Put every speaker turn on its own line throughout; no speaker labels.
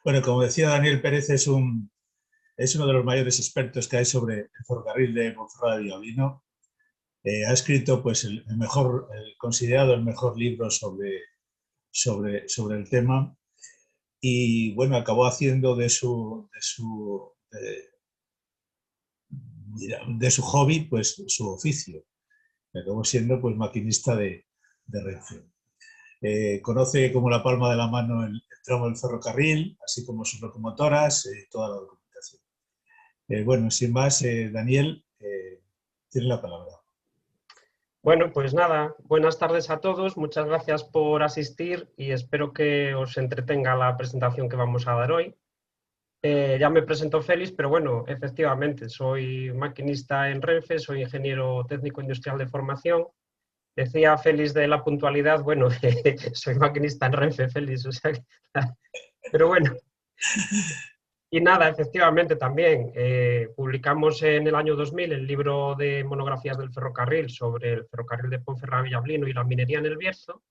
Bueno, como decía Daniel Pérez, es uno de los mayores expertos que hay sobre el ferrocarril de Ponferrada de Villablino. Ha escrito pues, considerado el mejor libro sobre el tema y bueno, acabó haciendo de su hobby pues, su oficio. Acabó siendo pues, maquinista de Renfe. Conoce como la palma de la mano el tramo del ferrocarril, así como sus locomotoras, toda la documentación. Bueno, sin más, Daniel, tienes la palabra.
Bueno, pues nada, buenas tardes a todos, muchas gracias por asistir y espero que os entretenga la presentación que vamos a dar hoy. Ya me presentó Félix, pero bueno, efectivamente, soy maquinista en Renfe, soy ingeniero técnico industrial de formación. Decía Félix de la puntualidad, bueno, soy maquinista en Renfe, Félix, o sea, pero bueno. Y nada, efectivamente también publicamos en el año 2000 el libro de monografías del ferrocarril sobre el ferrocarril de Ponferrada-Villablino y la minería en el Bierzo.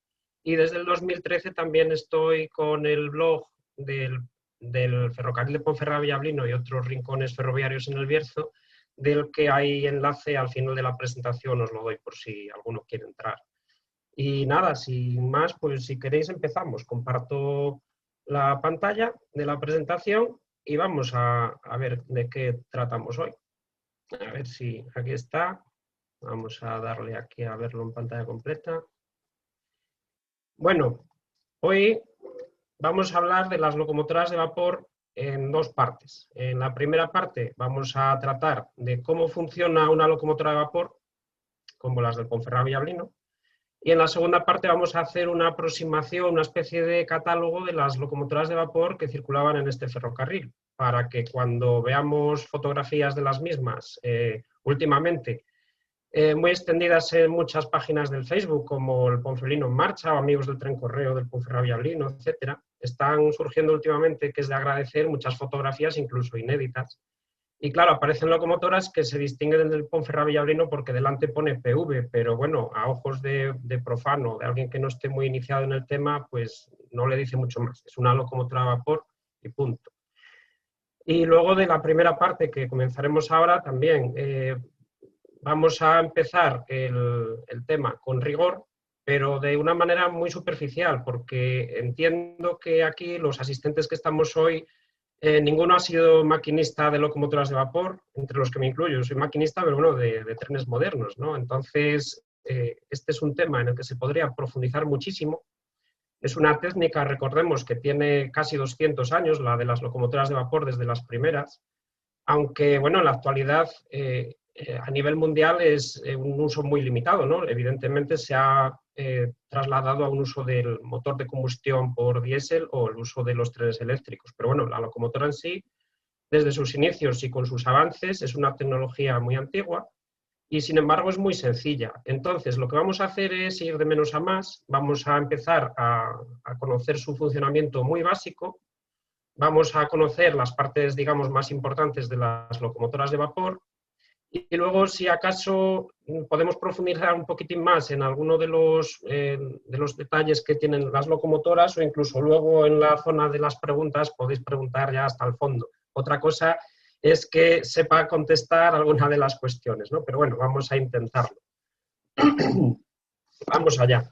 Y desde el 2013 también estoy con el blog del ferrocarril de Ponferrada-Villablino y otros rincones ferroviarios en el Bierzo, del que hay enlace al final de la presentación, os lo doy por si alguno quiere entrar. Y nada, sin más, pues si queréis empezamos. Comparto la pantalla de la presentación y vamos a ver de qué tratamos hoy. A ver si aquí está. Vamos a darle aquí a verlo en pantalla completa. Bueno, hoy vamos a hablar de las locomotoras de vapor en dos partes. En la primera parte vamos a tratar de cómo funciona una locomotora de vapor, como las del Ponferrada-Villablino. Y en la segunda parte vamos a hacer una aproximación, una especie de catálogo de las locomotoras de vapor que circulaban en este ferrocarril, para que cuando veamos fotografías de las mismas últimamente, muy extendidas en muchas páginas del Facebook, como el Ponferrino en Marcha o Amigos del Tren Correo del Ponferrada-Villablino, etcétera, están surgiendo últimamente, que es de agradecer, muchas fotografías, incluso inéditas. Y claro, aparecen locomotoras que se distinguen del Ponferrada-Villablino porque delante pone PV, pero bueno, a ojos de profano, de alguien que no esté muy iniciado en el tema, pues no le dice mucho más. Es una locomotora a vapor y punto. Y luego de la primera parte que comenzaremos ahora también, vamos a empezar el tema con rigor, pero de una manera muy superficial, porque entiendo que aquí los asistentes que estamos hoy, ninguno ha sido maquinista de locomotoras de vapor, entre los que me incluyo. Yo soy maquinista, pero bueno, de trenes modernos, ¿no? Entonces, este es un tema en el que se podría profundizar muchísimo. Es una técnica, recordemos, que tiene casi 200 años, la de las locomotoras de vapor desde las primeras, aunque, bueno, en la actualidad, a nivel mundial es un uso muy limitado, ¿no? Evidentemente se ha trasladado a un uso del motor de combustión por diésel o el uso de los trenes eléctricos. Pero bueno, la locomotora en sí, desde sus inicios y con sus avances, es una tecnología muy antigua y sin embargo es muy sencilla. Entonces, lo que vamos a hacer es ir de menos a más, vamos a empezar a conocer su funcionamiento muy básico, vamos a conocer las partes, digamos, más importantes de las locomotoras de vapor. Y luego, si acaso podemos profundizar un poquitín más en alguno de los detalles que tienen las locomotoras, o incluso luego en la zona de las preguntas podéis preguntar ya hasta el fondo. Otra cosa es que sepa contestar alguna de las cuestiones, ¿no? Pero bueno, vamos a intentarlo. Vamos allá.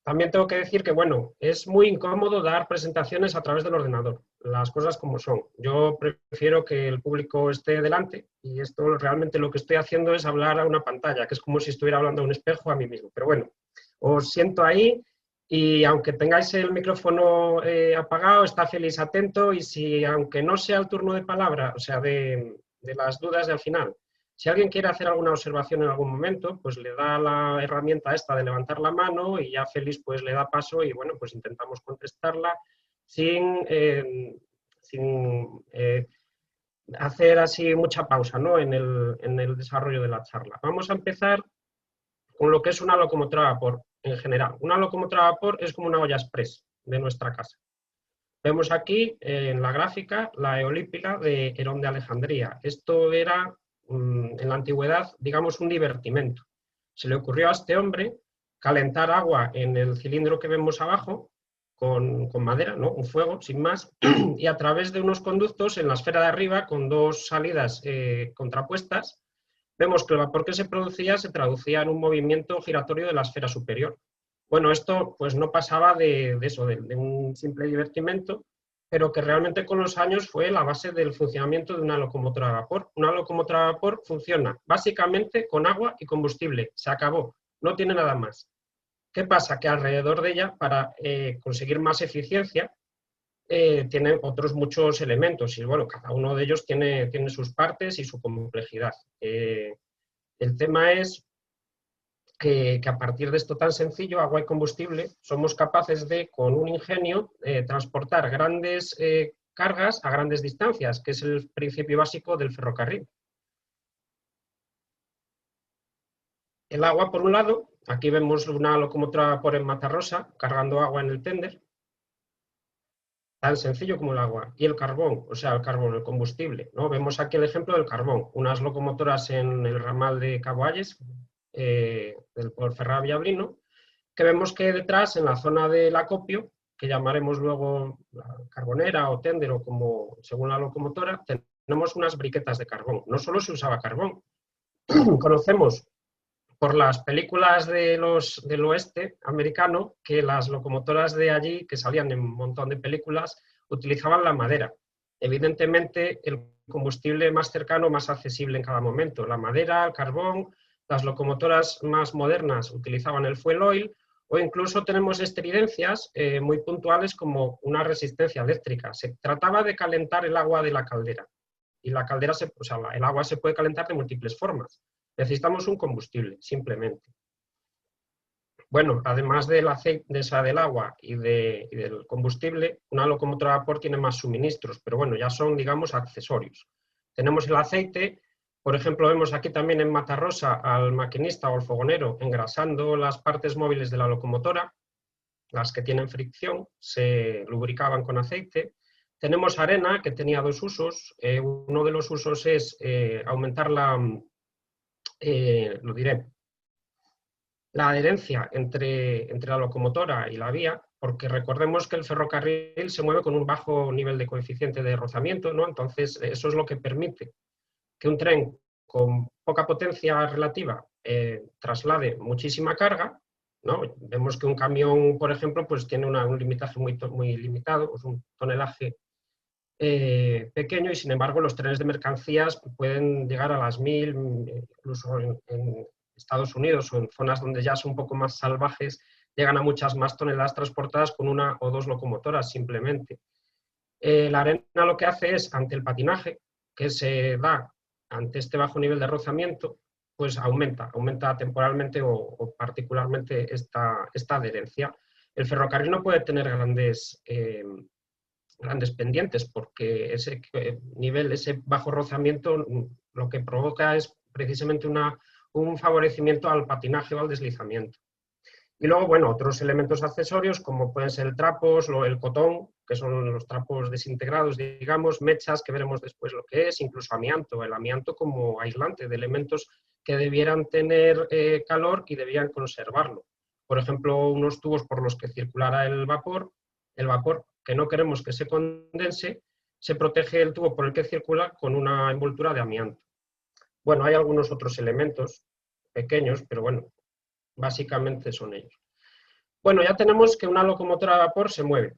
También tengo que decir que, bueno, es muy incómodo dar presentaciones a través del ordenador, las cosas como son. Yo prefiero que el público esté delante y esto realmente lo que estoy haciendo es hablar a una pantalla, que es como si estuviera hablando a un espejo a mí mismo. Pero bueno, os siento ahí y aunque tengáis el micrófono apagado, está Félix atento y si, aunque no sea el turno de palabra, o sea, de las dudas de al final, si alguien quiere hacer alguna observación en algún momento, pues le da la herramienta esta de levantar la mano y ya Félix pues le da paso y bueno, pues intentamos contestarla sin hacer así mucha pausa, ¿no? en el desarrollo de la charla. Vamos a empezar con lo que es una locomotora a vapor en general. Una locomotora a vapor es como una olla express de nuestra casa. Vemos aquí en la gráfica la eolípica de Herón de Alejandría. Esto era en la antigüedad, digamos, un divertimento. Se le ocurrió a este hombre calentar agua en el cilindro que vemos abajo con madera, ¿no? Un fuego, sin más, y a través de unos conductos en la esfera de arriba, con dos salidas contrapuestas, vemos que el vapor que se producía se traducía en un movimiento giratorio de la esfera superior. Bueno, esto pues no pasaba de un simple divertimento, pero que realmente con los años fue la base del funcionamiento de una locomotora de vapor. Una locomotora de vapor funciona básicamente con agua y combustible, se acabó, no tiene nada más. ¿Qué pasa? Que alrededor de ella, para conseguir más eficiencia, tiene otros muchos elementos y bueno, cada uno de ellos tiene sus partes y su complejidad. El tema es que a partir de esto tan sencillo, agua y combustible, somos capaces de, con un ingenio, transportar grandes cargas a grandes distancias, que es el principio básico del ferrocarril. El agua, por un lado, aquí vemos una locomotora a vapor en Matarrosa, cargando agua en el tender, tan sencillo como el agua. Y el carbón, o sea, el combustible, ¿no? Vemos aquí el ejemplo del carbón, unas locomotoras en el ramal de Cabo Ayes, del Ponferrada Villablino, que vemos que detrás, en la zona del acopio, que llamaremos luego la carbonera o tender, o como según la locomotora, tenemos unas briquetas de carbón. No solo se usaba carbón, conocemos por las películas del oeste americano que las locomotoras de allí, que salían en un montón de películas, utilizaban la madera. Evidentemente, el combustible más cercano, más accesible en cada momento. La madera, el carbón, las locomotoras más modernas utilizaban el fuel oil, o incluso tenemos evidencias muy puntuales como una resistencia eléctrica. Se trataba de calentar el agua de la caldera. Y la caldera, el agua se puede calentar de múltiples formas. Necesitamos un combustible, simplemente. Bueno, además del aceite, del agua y del combustible, una locomotora de vapor tiene más suministros, pero bueno, ya son, digamos, accesorios. Tenemos el aceite, por ejemplo, vemos aquí también en Matarrosa al maquinista o al fogonero engrasando las partes móviles de la locomotora, las que tienen fricción, se lubricaban con aceite. Tenemos arena, que tenía dos usos. Uno de los usos es aumentar la adherencia entre la locomotora y la vía, porque recordemos que el ferrocarril se mueve con un bajo nivel de coeficiente de rozamiento, ¿no? Entonces, eso es lo que permite que un tren con poca potencia relativa traslade muchísima carga, ¿no? Vemos que un camión, por ejemplo, pues tiene un limitaje muy limitado, pues un tonelaje pequeño, y sin embargo los trenes de mercancías pueden llegar a las 1000, incluso en Estados Unidos o en zonas donde ya son un poco más salvajes, llegan a muchas más toneladas transportadas con una o dos locomotoras simplemente. La arena lo que hace es, ante el patinaje que se da ante este bajo nivel de rozamiento, pues aumenta temporalmente o particularmente esta adherencia. El ferrocarril no puede tener grandes pendientes, porque ese nivel, ese bajo rozamiento, lo que provoca es precisamente un favorecimiento al patinaje o al deslizamiento. Y luego, bueno, otros elementos accesorios como pueden ser el trapos, el cotón, que son los trapos desintegrados, digamos, mechas, que veremos después lo que es, incluso amianto, el amianto como aislante de elementos que debieran tener calor y debían conservarlo. Por ejemplo, unos tubos por los que circulara el vapor que no queremos que se condense, se protege el tubo por el que circula con una envoltura de amianto. Bueno, hay algunos otros elementos pequeños, pero bueno, básicamente son ellos. Bueno, ya tenemos que una locomotora de vapor se mueve.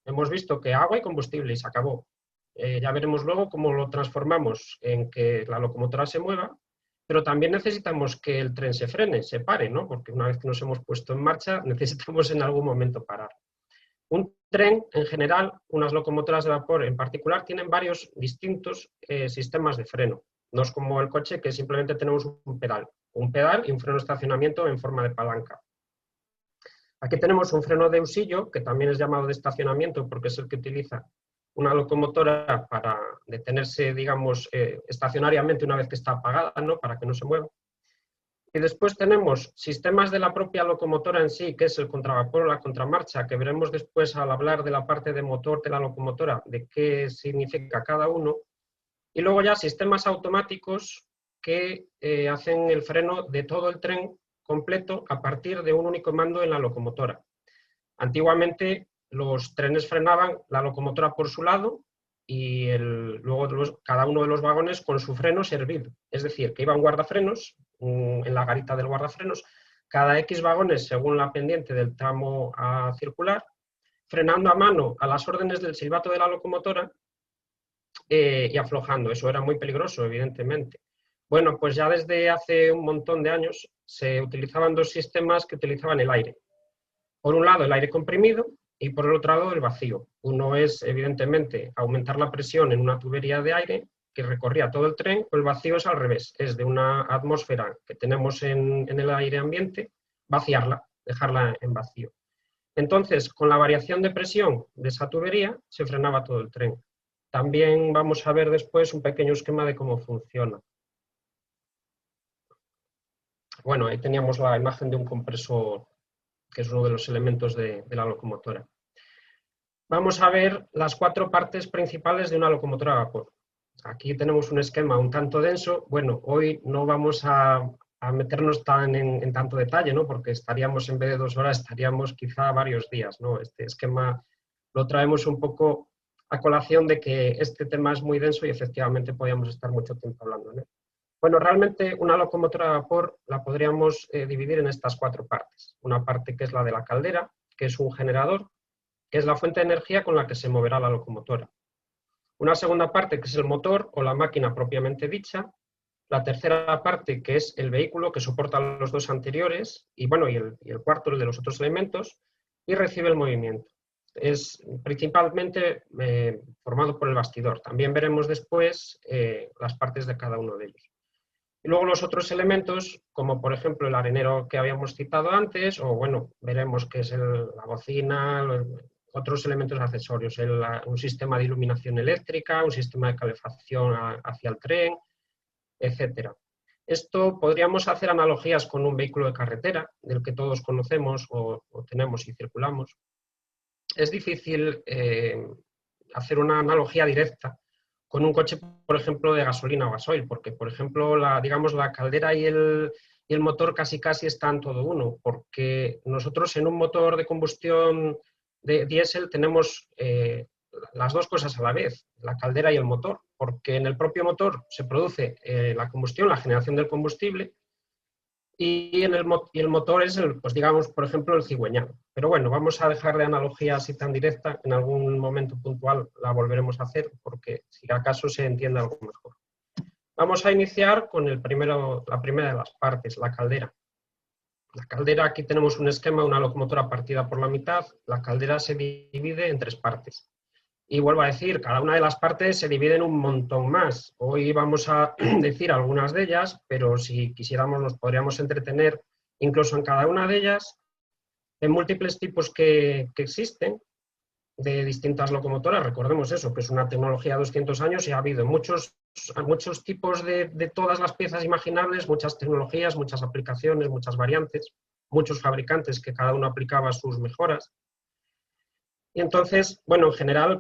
Hemos visto que agua y combustible y se acabó. Ya veremos luego cómo lo transformamos en que la locomotora se mueva, pero también necesitamos que el tren se frene, se pare, ¿no? Porque una vez que nos hemos puesto en marcha, necesitamos en algún momento parar. Un tren, en general, unas locomotoras de vapor en particular, tienen varios distintos sistemas de freno. No es como el coche, que simplemente tenemos un pedal y un freno de estacionamiento en forma de palanca. Aquí tenemos un freno de auxilio, que también es llamado de estacionamiento porque es el que utiliza una locomotora para detenerse, digamos, estacionariamente una vez que está apagada, ¿no? Para que no se mueva. Y después tenemos sistemas de la propia locomotora en sí, que es el contravapor o la contramarcha, que veremos después al hablar de la parte de motor de la locomotora, de qué significa cada uno. Y luego ya sistemas automáticos que hacen el freno de todo el tren completo a partir de un único mando en la locomotora. Antiguamente los trenes frenaban la locomotora por su lado y luego cada uno de los vagones con su freno servido. Es decir, que iba un guardafrenos, en la garita del guardafrenos, cada X vagones según la pendiente del tramo a circular, frenando a mano a las órdenes del silbato de la locomotora y aflojando. Eso era muy peligroso, evidentemente. Bueno, pues ya desde hace un montón de años se utilizaban dos sistemas que utilizaban el aire. Por un lado, el aire comprimido y por el otro lado, el vacío. Uno es, evidentemente, aumentar la presión en una tubería de aire que recorría todo el tren, o el vacío es al revés, es de una atmósfera que tenemos en el aire ambiente, vaciarla, dejarla en vacío. Entonces, con la variación de presión de esa tubería, se frenaba todo el tren. También vamos a ver después un pequeño esquema de cómo funciona. Bueno, ahí teníamos la imagen de un compresor, que es uno de los elementos de la locomotora. Vamos a ver las 4 partes principales de una locomotora a vapor. Aquí tenemos un esquema un tanto denso. Bueno, hoy no vamos a meternos en tanto detalle, ¿no? Porque estaríamos, en vez de 2 horas, estaríamos quizá varios días, ¿no? Este esquema lo traemos un poco a colación de que este tema es muy denso y efectivamente podríamos estar mucho tiempo hablando, ¿no? Bueno, realmente una locomotora a vapor la podríamos dividir en estas 4 partes. Una parte que es la de la caldera, que es un generador, que es la fuente de energía con la que se moverá la locomotora. Una segunda parte, que es el motor o la máquina propiamente dicha. La tercera parte, que es el vehículo, que soporta los 2 anteriores, y bueno, y el cuarto, el de los otros elementos, y recibe el movimiento. Es principalmente formado por el bastidor. También veremos después las partes de cada uno de ellos. Y luego los otros elementos, como por ejemplo el arenero que habíamos citado antes, o bueno, veremos que es la bocina, otros elementos accesorios, un sistema de iluminación eléctrica, un sistema de calefacción hacia el tren, etc. Esto podríamos hacer analogías con un vehículo de carretera, del que todos conocemos o tenemos y circulamos. Es difícil hacer una analogía directa con un coche, por ejemplo, de gasolina o gasoil, porque, por ejemplo, digamos, la caldera y el motor casi están todo uno, porque nosotros en un motor de combustión de diésel tenemos las 2 cosas a la vez, la caldera y el motor, porque en el propio motor se produce la combustión, la generación del combustible, y el motor es, pues digamos, por ejemplo, el cigüeñal. Pero bueno, vamos a dejar de analogía así tan directa, en algún momento puntual la volveremos a hacer, porque si acaso se entiende algo mejor. Vamos a iniciar con la primera de las partes, la caldera. La caldera, aquí tenemos un esquema, una locomotora partida por la mitad. La caldera se divide en 3 partes. Y vuelvo a decir, cada una de las partes se divide en un montón más. Hoy vamos a decir algunas de ellas, pero si quisiéramos nos podríamos entretener incluso en cada una de ellas, en múltiples tipos que existen de distintas locomotoras. Recordemos eso, que es una tecnología de 200 años y ha habido muchos tipos de todas las piezas imaginables, muchas tecnologías, muchas aplicaciones, muchas variantes, muchos fabricantes que cada uno aplicaba sus mejoras. Y entonces, bueno, en general,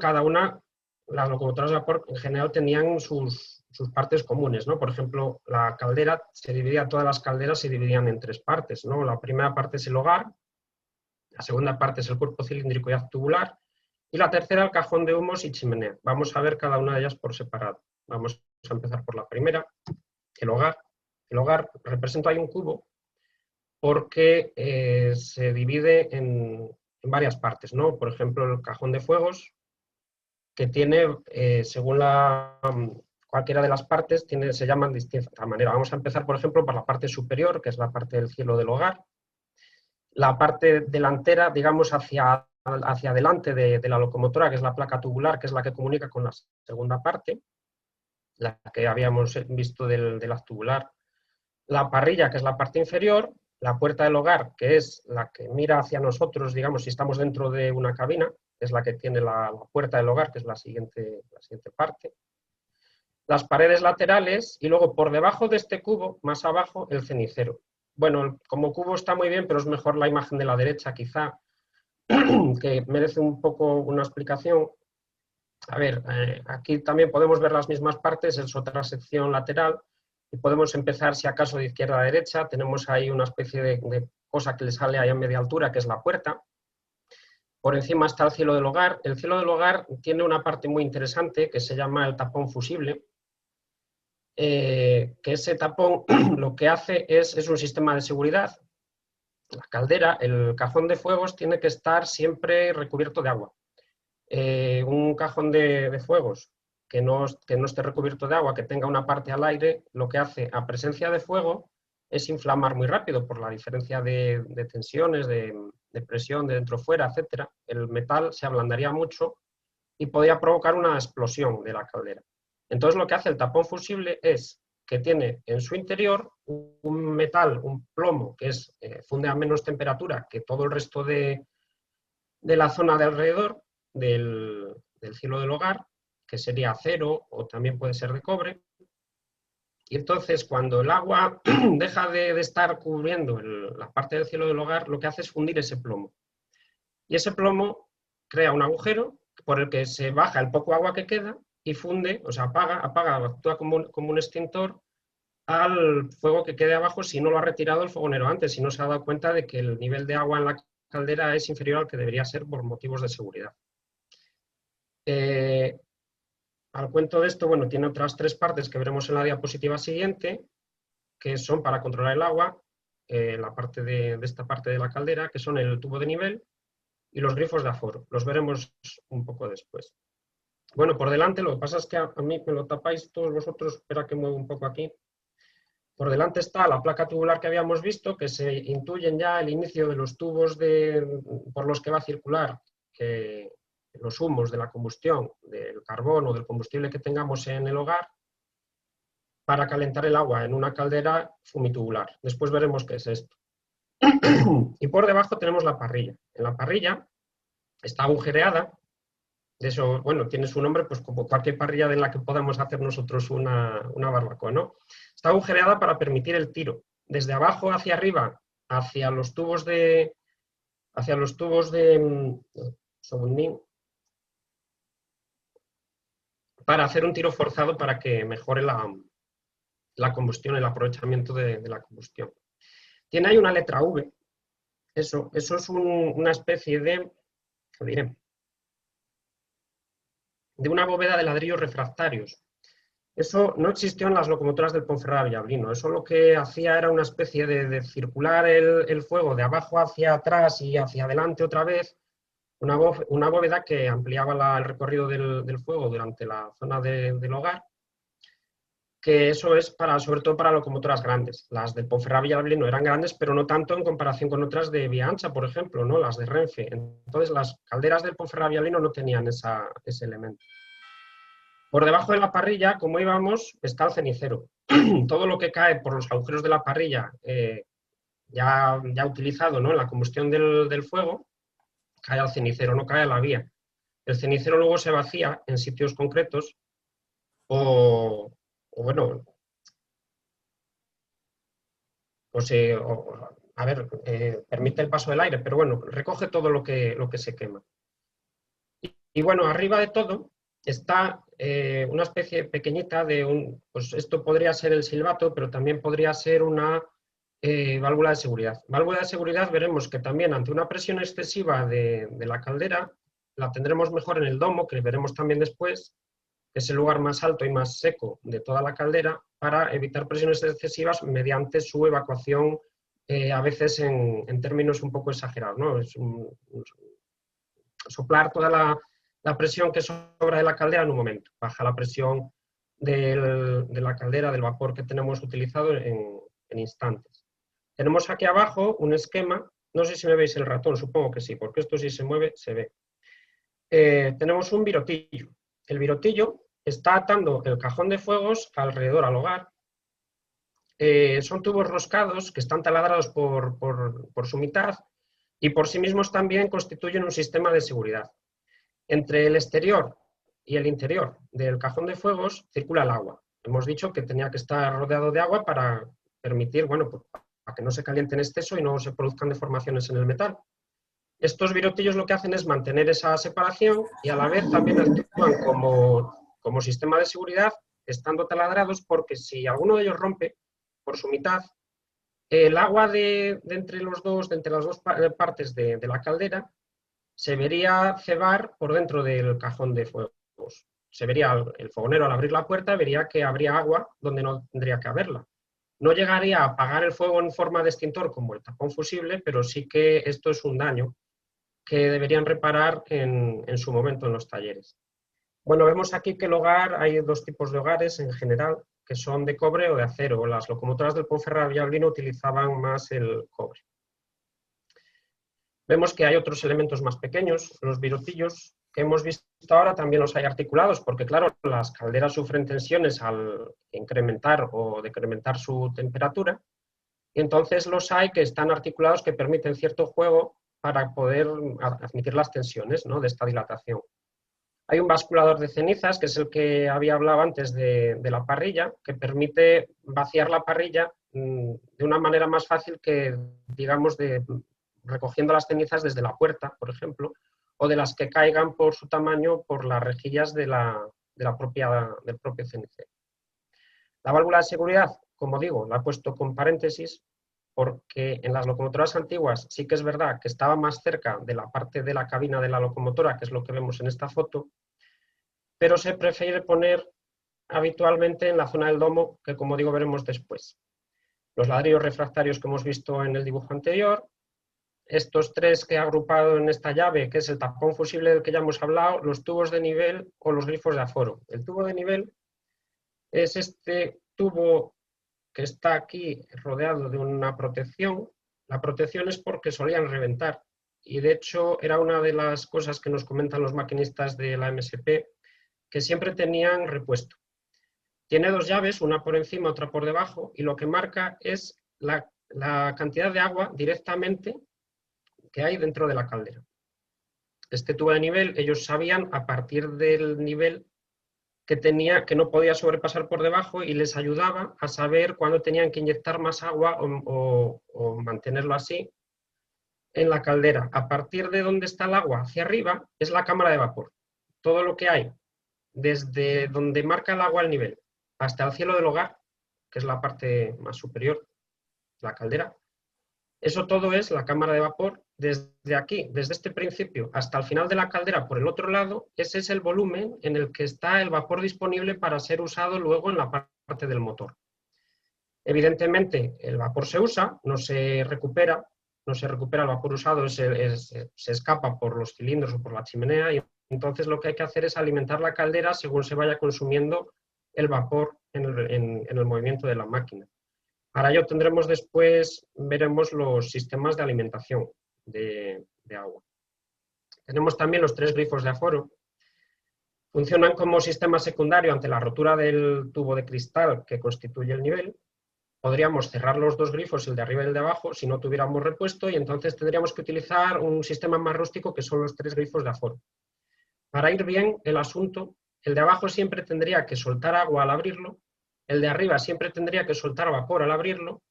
las locomotoras de vapor en general tenían sus partes comunes, ¿no? Por ejemplo, la caldera todas las calderas se dividían en 3 partes, ¿no? La primera parte es el hogar, la segunda parte es el cuerpo cilíndrico y tubular, y la tercera el cajón de humos y chimenea. Vamos a ver cada una de ellas por separado. Vamos a empezar por la primera, el hogar. El hogar representa ahí un cubo porque se divide en varias partes, ¿no? Por ejemplo, el cajón de fuegos, que tiene, según cualquiera de las partes, se llaman de distinta manera. Vamos a empezar, por ejemplo, por la parte superior, que es la parte del cielo del hogar. La parte delantera, digamos, hacia adelante de la locomotora, que es la placa tubular, que es la que comunica con la segunda parte, la que habíamos visto del tubular. La parrilla, que es la parte inferior. La puerta del hogar, que es la que mira hacia nosotros, digamos, si estamos dentro de una cabina, es la que tiene la puerta del hogar, que es la siguiente parte. Las paredes laterales y luego por debajo de este cubo, más abajo, el cenicero. Bueno, como cubo está muy bien, pero es mejor la imagen de la derecha, quizá, que merece un poco una explicación. A ver, aquí también podemos ver las mismas partes, es otra sección lateral. Y podemos empezar, si acaso, de izquierda a derecha. Tenemos ahí una especie de cosa que le sale ahí a media altura, que es la puerta. Por encima está el cielo del hogar. El cielo del hogar tiene una parte muy interesante que se llama el tapón fusible, que ese tapón lo que hace es un sistema de seguridad. La caldera, el cajón de fuegos tiene que estar siempre recubierto de agua. Un cajón de fuegos que no esté recubierto de agua, que tenga una parte al aire, lo que hace a presencia de fuego es inflamar muy rápido por la diferencia de tensiones, de presión de dentro-fuera, etc. El metal se ablandaría mucho y podría provocar una explosión de la caldera. Entonces lo que hace el tapón fusible es que tiene en su interior un metal, un plomo, que funde a menos temperatura que todo el resto de la zona de alrededor del cielo del hogar, que sería acero o también puede ser de cobre. Y entonces cuando el agua deja de estar cubriendo la parte del cielo del hogar, lo que hace es fundir ese plomo. Y ese plomo crea un agujero por el que se baja el poco agua que queda y funde, o sea, apaga, actúa como un extintor al fuego que quede abajo si no lo ha retirado el fogonero antes, si no se ha dado cuenta de que el nivel de agua en la caldera es inferior al que debería ser por motivos de seguridad. Al cuento de esto, bueno, tiene otras 3 partes que veremos en la diapositiva siguiente, que son para controlar el agua, la parte de esta parte de la caldera, que son el tubo de nivel y los grifos de aforo. Los veremos un poco después. Bueno, por delante, lo que pasa es que a mí me lo tapáis todos vosotros, espera que muevo un poco aquí. Por delante está la placa tubular que habíamos visto, que se intuyen ya el inicio de los tubos por los que va a circular los humos de la combustión, del carbón o del combustible que tengamos en el hogar, para calentar el agua en una caldera fumitubular. Después veremos qué es esto. Y por debajo tenemos la parrilla. En la parrilla está agujereada. De eso, bueno, tiene su nombre, pues como cualquier parrilla en la que podamos hacer nosotros una barbacoa, ¿no? Está agujereada para permitir el tiro. Desde abajo hacia arriba, hacia los tubos de para hacer un tiro forzado para que mejore la combustión, el aprovechamiento de la combustión. Tiene ahí una letra V. Eso es una especie de una bóveda de ladrillos refractarios. Eso no existió en las locomotoras del Ponferrada Villablino. Eso lo que hacía era una especie de circular el fuego de abajo hacia atrás y hacia adelante otra vez, una bóveda que ampliaba el recorrido del fuego durante la zona del hogar, que eso es sobre todo para locomotoras grandes. Las del Ponferrada Villablino eran grandes, pero no tanto en comparación con otras de vía ancha, por ejemplo, ¿no? Las de Renfe. Entonces las calderas del Ponferrada Villablino no tenían ese elemento. Por debajo de la parrilla, como íbamos, está el cenicero. Todo lo que cae por los agujeros de la parrilla, ya utilizado, ¿no?, en la combustión del fuego, cae al cenicero, no cae a la vía. El cenicero luego se vacía en sitios concretos permite el paso del aire, pero bueno, recoge todo lo que se quema. Y bueno, arriba de todo está una especie pequeñita pues esto podría ser el silbato, pero también podría ser una válvula de seguridad. Válvula de seguridad veremos que también ante una presión excesiva de la caldera, la tendremos mejor en el domo, que veremos también después, que es el lugar más alto y más seco de toda la caldera, para evitar presiones excesivas mediante su evacuación, a veces en términos un poco exagerados, ¿no? Es soplar toda la presión que sobra de la caldera en un momento. Baja la presión de la caldera, del vapor que tenemos utilizado en instantes. Tenemos aquí abajo un esquema, no sé si me veis el ratón, supongo que sí, porque esto si se mueve, se ve. Tenemos un virotillo. El virotillo está atando el cajón de fuegos alrededor al hogar. Son tubos roscados que están taladrados por su mitad y por sí mismos también constituyen un sistema de seguridad. Entre el exterior y el interior del cajón de fuegos circula el agua. Hemos dicho que tenía que estar rodeado de agua para permitir, bueno, pues, para que no se caliente en exceso y no se produzcan deformaciones en el metal. Estos virotillos lo que hacen es mantener esa separación y a la vez también actúan como sistema de seguridad, estando taladrados, porque si alguno de ellos rompe por su mitad, el agua de entre las dos partes de la caldera se vería cebar por dentro del cajón de fuegos. Se vería el fogonero al abrir la puerta, vería que habría agua donde no tendría que haberla. No llegaría a apagar el fuego en forma de extintor como el tapón fusible, pero sí que esto es un daño que deberían reparar en su momento en los talleres. Bueno, vemos aquí que el hogar, hay dos tipos de hogares en general, que son de cobre o de acero. Las locomotoras del Ponferrada Villablino utilizaban más el cobre. Vemos que hay otros elementos más pequeños, los virutillos, que hemos visto ahora también los hay articulados, porque claro, las calderas sufren tensiones al incrementar o decrementar su temperatura, y entonces los hay que están articulados que permiten cierto juego para poder admitir las tensiones, ¿no?, de esta dilatación. Hay un basculador de cenizas, que es el que había hablado antes de la parrilla, que permite vaciar la parrilla de una manera más fácil que, digamos, recogiendo las cenizas desde la puerta, por ejemplo, o de las que caigan por su tamaño por las rejillas del propio cenicero. La válvula de seguridad, como digo, la he puesto con paréntesis porque en las locomotoras antiguas sí que es verdad que estaba más cerca de la parte de la cabina de la locomotora, que es lo que vemos en esta foto, pero se prefiere poner habitualmente en la zona del domo, que como digo veremos después. Los ladrillos refractarios que hemos visto en el dibujo anterior, estos tres que he agrupado en esta llave, que es el tapón fusible del que ya hemos hablado, los tubos de nivel o los grifos de aforo. El tubo de nivel es este tubo que está aquí rodeado de una protección. La protección es porque solían reventar y de hecho era una de las cosas que nos comentan los maquinistas de la MSP, que siempre tenían repuesto. Tiene dos llaves, una por encima, otra por debajo, y lo que marca es la cantidad de agua directamente que hay dentro de la caldera. Este tubo de nivel, ellos sabían a partir del nivel que no podía sobrepasar por debajo y les ayudaba a saber cuándo tenían que inyectar más agua o mantenerlo así en la caldera. A partir de donde está el agua hacia arriba es la cámara de vapor. Todo lo que hay desde donde marca el agua el nivel hasta el cielo del hogar, que es la parte más superior, la caldera, eso todo es la cámara de vapor. Desde aquí, desde este principio hasta el final de la caldera por el otro lado, ese es el volumen en el que está el vapor disponible para ser usado luego en la parte del motor. Evidentemente, el vapor se usa, no se recupera el vapor usado, se escapa por los cilindros o por la chimenea, y entonces lo que hay que hacer es alimentar la caldera según se vaya consumiendo el vapor en el movimiento de la máquina. Para ello tendremos después, veremos los sistemas de alimentación de agua. Tenemos también los tres grifos de aforo. Funcionan como sistema secundario ante la rotura del tubo de cristal que constituye el nivel. Podríamos cerrar los dos grifos, el de arriba y el de abajo, si no tuviéramos repuesto, y entonces tendríamos que utilizar un sistema más rústico que son los tres grifos de aforo. Para ir bien el asunto, el de abajo siempre tendría que soltar agua al abrirlo, el de arriba siempre tendría que soltar vapor al abrirlo,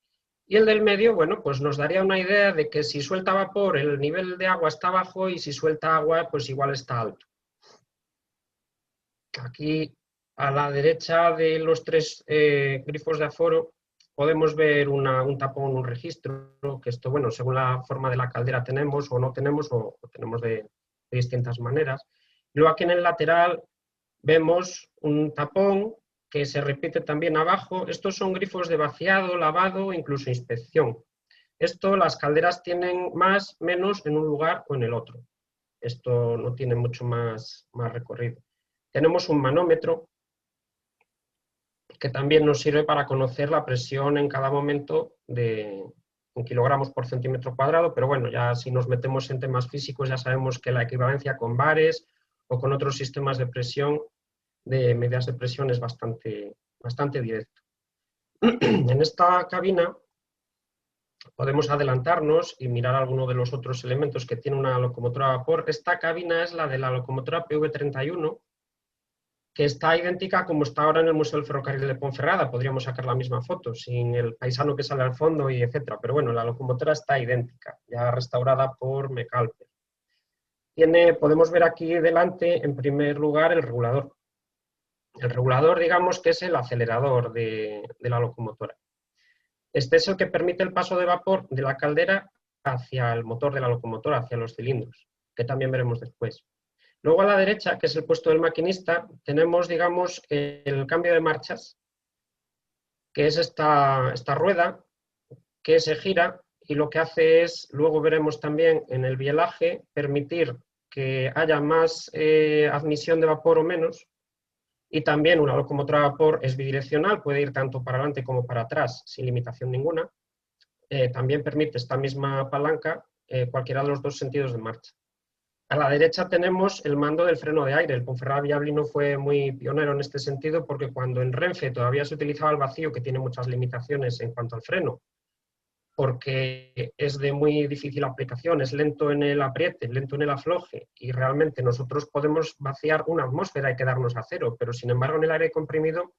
y el del medio, bueno, pues nos daría una idea de que si suelta vapor el nivel de agua está bajo y si suelta agua pues igual está alto. Aquí a la derecha de los tres grifos de aforo podemos ver un tapón, un registro, que esto, bueno, según la forma de la caldera tenemos o no tenemos, o tenemos de distintas maneras. Luego aquí en el lateral vemos un tapón que se repite también abajo. Estos son grifos de vaciado, lavado, incluso inspección. Esto las calderas tienen más, menos en un lugar o en el otro. Esto no tiene mucho más recorrido. Tenemos un manómetro que también nos sirve para conocer la presión en cada momento en kilogramos por centímetro cuadrado, pero bueno, ya si nos metemos en temas físicos ya sabemos que la equivalencia con bares o con otros sistemas de presión, de medidas de presión, es bastante directo. En esta cabina podemos adelantarnos y mirar alguno de los otros elementos que tiene una locomotora a vapor. Esta cabina es la de la locomotora PV31, que está idéntica como está ahora en el Museo del Ferrocarril de Ponferrada. Podríamos sacar la misma foto, sin el paisano que sale al fondo y etcétera. Pero bueno, la locomotora está idéntica, ya restaurada por Mecalper. Podemos ver aquí delante, en primer lugar, el regulador. El regulador, digamos, que es el acelerador de la locomotora. Este es el que permite el paso de vapor de la caldera hacia el motor de la locomotora, hacia los cilindros. que también veremos después. Luego a la derecha, que es el puesto del maquinista, tenemos, digamos, el cambio de marchas, que es esta rueda que se gira y lo que hace es, luego veremos también en el bielaje, permitir que haya más admisión de vapor o menos, y también una locomotora a vapor es bidireccional, puede ir tanto para adelante como para atrás sin limitación ninguna. También permite esta misma palanca cualquiera de los dos sentidos de marcha. A la derecha tenemos el mando del freno de aire. El Ponferrada-Villablino fue muy pionero en este sentido porque cuando en Renfe todavía se utilizaba el vacío, que tiene muchas limitaciones en cuanto al freno, porque es de muy difícil aplicación, es lento en el apriete, lento en el afloje, y realmente nosotros podemos vaciar una atmósfera y quedarnos a cero, pero sin embargo en el aire comprimido,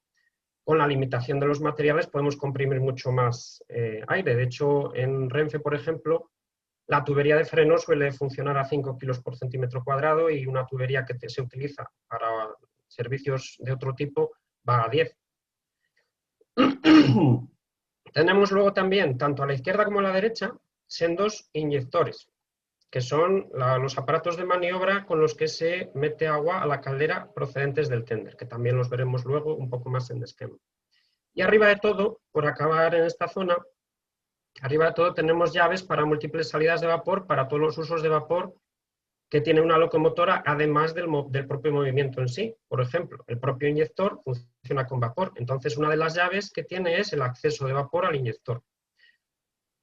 con la limitación de los materiales, podemos comprimir mucho más aire. De hecho, en Renfe, por ejemplo, la tubería de freno suele funcionar a 5 kilos por centímetro cuadrado y una tubería que se utiliza para servicios de otro tipo va a 10. Tenemos luego también, tanto a la izquierda como a la derecha, sendos inyectores, que son los aparatos de maniobra con los que se mete agua a la caldera procedentes del tender, que también los veremos luego un poco más en esquema. Y arriba de todo, por acabar en esta zona, arriba de todo tenemos llaves para múltiples salidas de vapor, para todos los usos de vapor que tiene una locomotora, además del propio movimiento en sí. Por ejemplo, el propio inyector funciona con vapor, entonces una de las llaves que tiene es el acceso de vapor al inyector.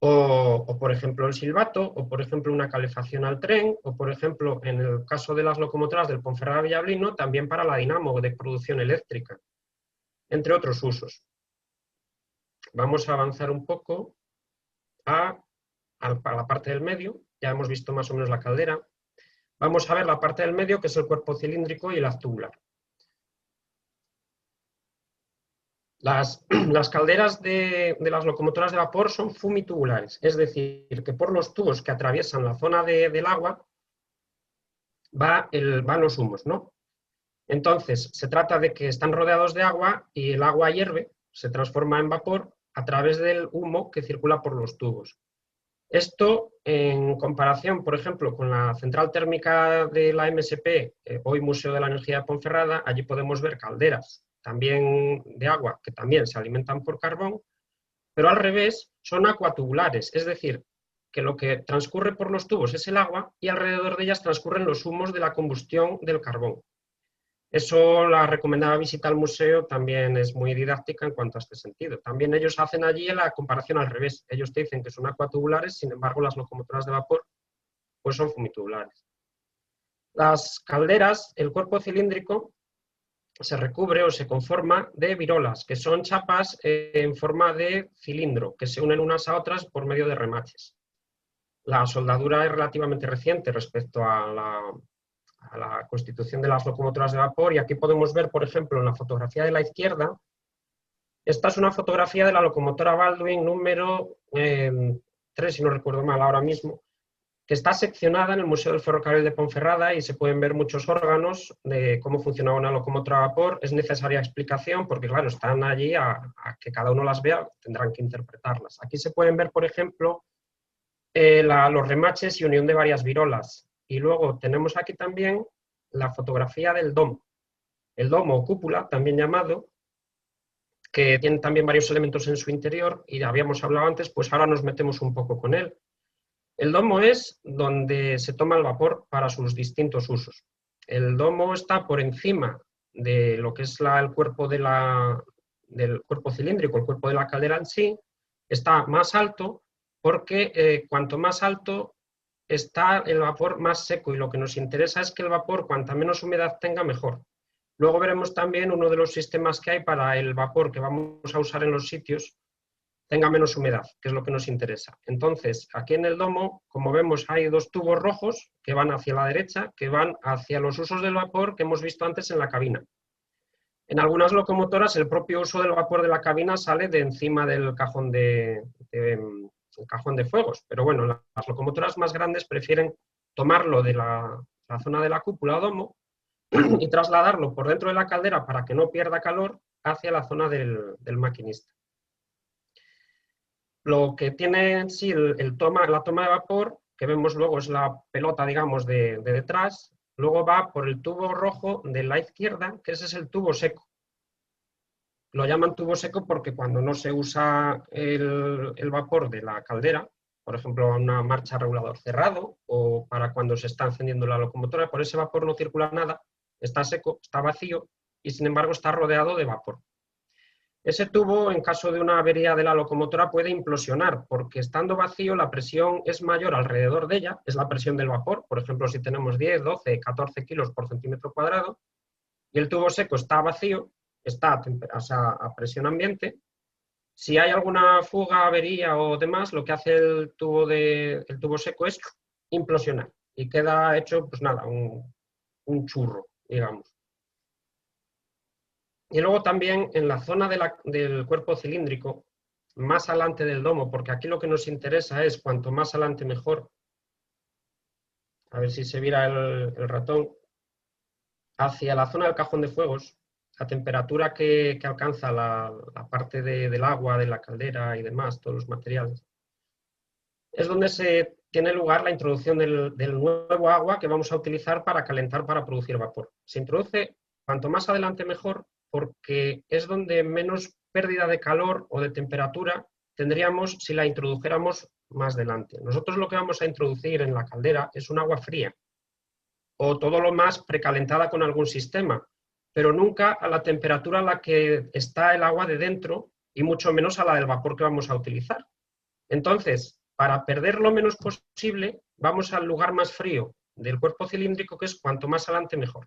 O por ejemplo, el silbato, o por ejemplo, una calefacción al tren, o por ejemplo, en el caso de las locomotoras del Ponferrada-Villablino, también para la dinamo de producción eléctrica, entre otros usos. Vamos a avanzar un poco a la parte del medio. Ya hemos visto más o menos la caldera. Vamos a ver la parte del medio, que es el cuerpo cilíndrico y el haz tubular. Las calderas de las locomotoras de vapor son fumitubulares, es decir, que por los tubos que atraviesan la zona del agua van los humos, ¿no? Entonces, se trata de que están rodeados de agua y el agua hierve, se transforma en vapor a través del humo que circula por los tubos. Esto, en comparación, por ejemplo, con la central térmica de la MSP, hoy Museo de la Energía de Ponferrada, allí podemos ver calderas también de agua, que también se alimentan por carbón, pero al revés son acuatubulares, es decir, que lo que transcurre por los tubos es el agua y alrededor de ellas transcurren los humos de la combustión del carbón. Eso, la recomendada visita al museo también es muy didáctica en cuanto a este sentido. También ellos hacen allí la comparación al revés. Ellos te dicen que son acuatubulares, sin embargo las locomotoras de vapor pues son fumitubulares. Las calderas, el cuerpo cilíndrico, se recubre o se conforma de virolas, que son chapas en forma de cilindro, que se unen unas a otras por medio de remaches. La soldadura es relativamente reciente respecto a la constitución de las locomotoras de vapor, y aquí podemos ver, por ejemplo, en la fotografía de la izquierda, esta es una fotografía de la locomotora Baldwin número 3, si no recuerdo mal ahora mismo, que está seccionada en el Museo del Ferrocarril de Ponferrada y se pueden ver muchos órganos de cómo funcionaba una locomotora a vapor. Es necesaria explicación porque, claro, están allí a que cada uno las vea, tendrán que interpretarlas. Aquí se pueden ver, por ejemplo, los remaches y unión de varias virolas. Y luego tenemos aquí también la fotografía del domo. El domo o cúpula, también llamado, que tiene también varios elementos en su interior, y habíamos hablado antes, pues ahora nos metemos un poco con él. El domo es donde se toma el vapor para sus distintos usos. El domo está por encima de lo que es el cuerpo del cuerpo cilíndrico, el cuerpo de la caldera en sí, está más alto porque cuanto más alto está el vapor más seco, y lo que nos interesa es que el vapor, cuanta menos humedad tenga, mejor. Luego veremos también uno de los sistemas que hay para el vapor que vamos a usar en los sitios tenga menos humedad, que es lo que nos interesa. Entonces, aquí en el domo, como vemos, hay dos tubos rojos que van hacia la derecha, que van hacia los usos del vapor que hemos visto antes en la cabina. En algunas locomotoras, el propio uso del vapor de la cabina sale de encima del cajón de fuegos, pero bueno, las locomotoras más grandes prefieren tomarlo de la zona de la cúpula o domo y trasladarlo por dentro de la caldera para que no pierda calor hacia la zona del maquinista. Lo que tiene en sí la toma de vapor, que vemos luego es la pelota, digamos, de detrás, luego va por el tubo rojo de la izquierda, que ese es el tubo seco. Lo llaman tubo seco porque cuando no se usa el vapor de la caldera, por ejemplo, una marcha regulador cerrado o para cuando se está encendiendo la locomotora, por ese vapor no circula nada, está seco, está vacío y sin embargo está rodeado de vapor. Ese tubo, en caso de una avería de la locomotora, puede implosionar porque estando vacío la presión es mayor alrededor de ella, es la presión del vapor, por ejemplo, si tenemos 10, 12, 14 kilos por centímetro cuadrado y el tubo seco está vacío, está a presión ambiente. Si hay alguna fuga, avería o demás, lo que hace el tubo seco es implosionar y queda hecho, pues nada, un churro, digamos. Y luego también en la zona del cuerpo cilíndrico, más adelante del domo, porque aquí lo que nos interesa es cuanto más adelante mejor. A ver si se viera el ratón. Hacia la zona del cajón de fuegos, la temperatura que alcanza la parte del agua, de la caldera y demás, todos los materiales, es donde se tiene lugar la introducción del nuevo agua que vamos a utilizar para calentar, para producir vapor. Se introduce cuanto más adelante mejor, porque es donde menos pérdida de calor o de temperatura tendríamos si la introdujéramos más adelante. Nosotros lo que vamos a introducir en la caldera es un agua fría, o todo lo más precalentada con algún sistema, pero nunca a la temperatura a la que está el agua de dentro y mucho menos a la del vapor que vamos a utilizar. Entonces, para perder lo menos posible, vamos al lugar más frío del cuerpo cilíndrico, que es cuanto más adelante mejor.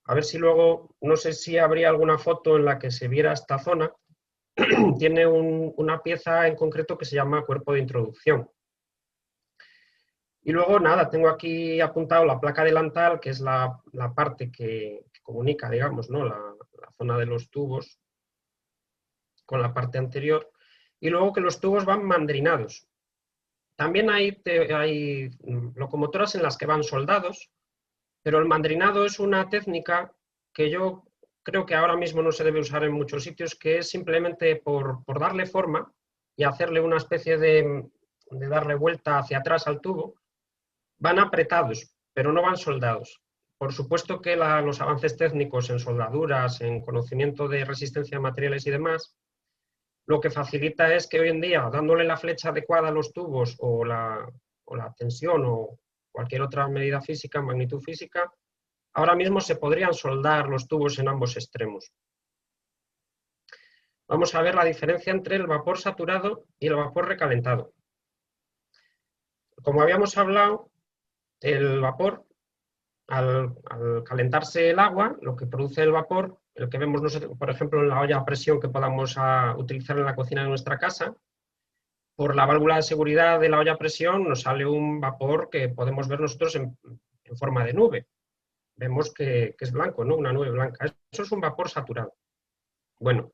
A ver si luego, no sé si habría alguna foto en la que se viera esta zona. Tiene una pieza en concreto que se llama cuerpo de introducción. Y luego, nada, tengo aquí apuntado la placa delantal, que es la parte que comunica, digamos, ¿no? la zona de los tubos con la parte anterior. Y luego que los tubos van mandrinados. También hay locomotoras en las que van soldados, pero el mandrinado es una técnica que yo creo que ahora mismo no se debe usar en muchos sitios, que es simplemente por darle forma y hacerle una especie de darle vuelta hacia atrás al tubo. Van apretados, pero no van soldados. Por supuesto que los avances técnicos en soldaduras, en conocimiento de resistencia a materiales y demás, lo que facilita es que hoy en día, dándole la flecha adecuada a los tubos o la tensión o cualquier otra medida física, magnitud física, ahora mismo se podrían soldar los tubos en ambos extremos. Vamos a ver la diferencia entre el vapor saturado y el vapor recalentado. Como habíamos hablado, el vapor, al calentarse el agua, lo que produce el vapor, el que vemos nosotros, por ejemplo, en la olla a presión que podamos utilizar en la cocina de nuestra casa, por la válvula de seguridad de la olla a presión nos sale un vapor que podemos ver nosotros en forma de nube. Vemos que es blanco, ¿no? Una nube blanca. Eso es un vapor saturado. Bueno,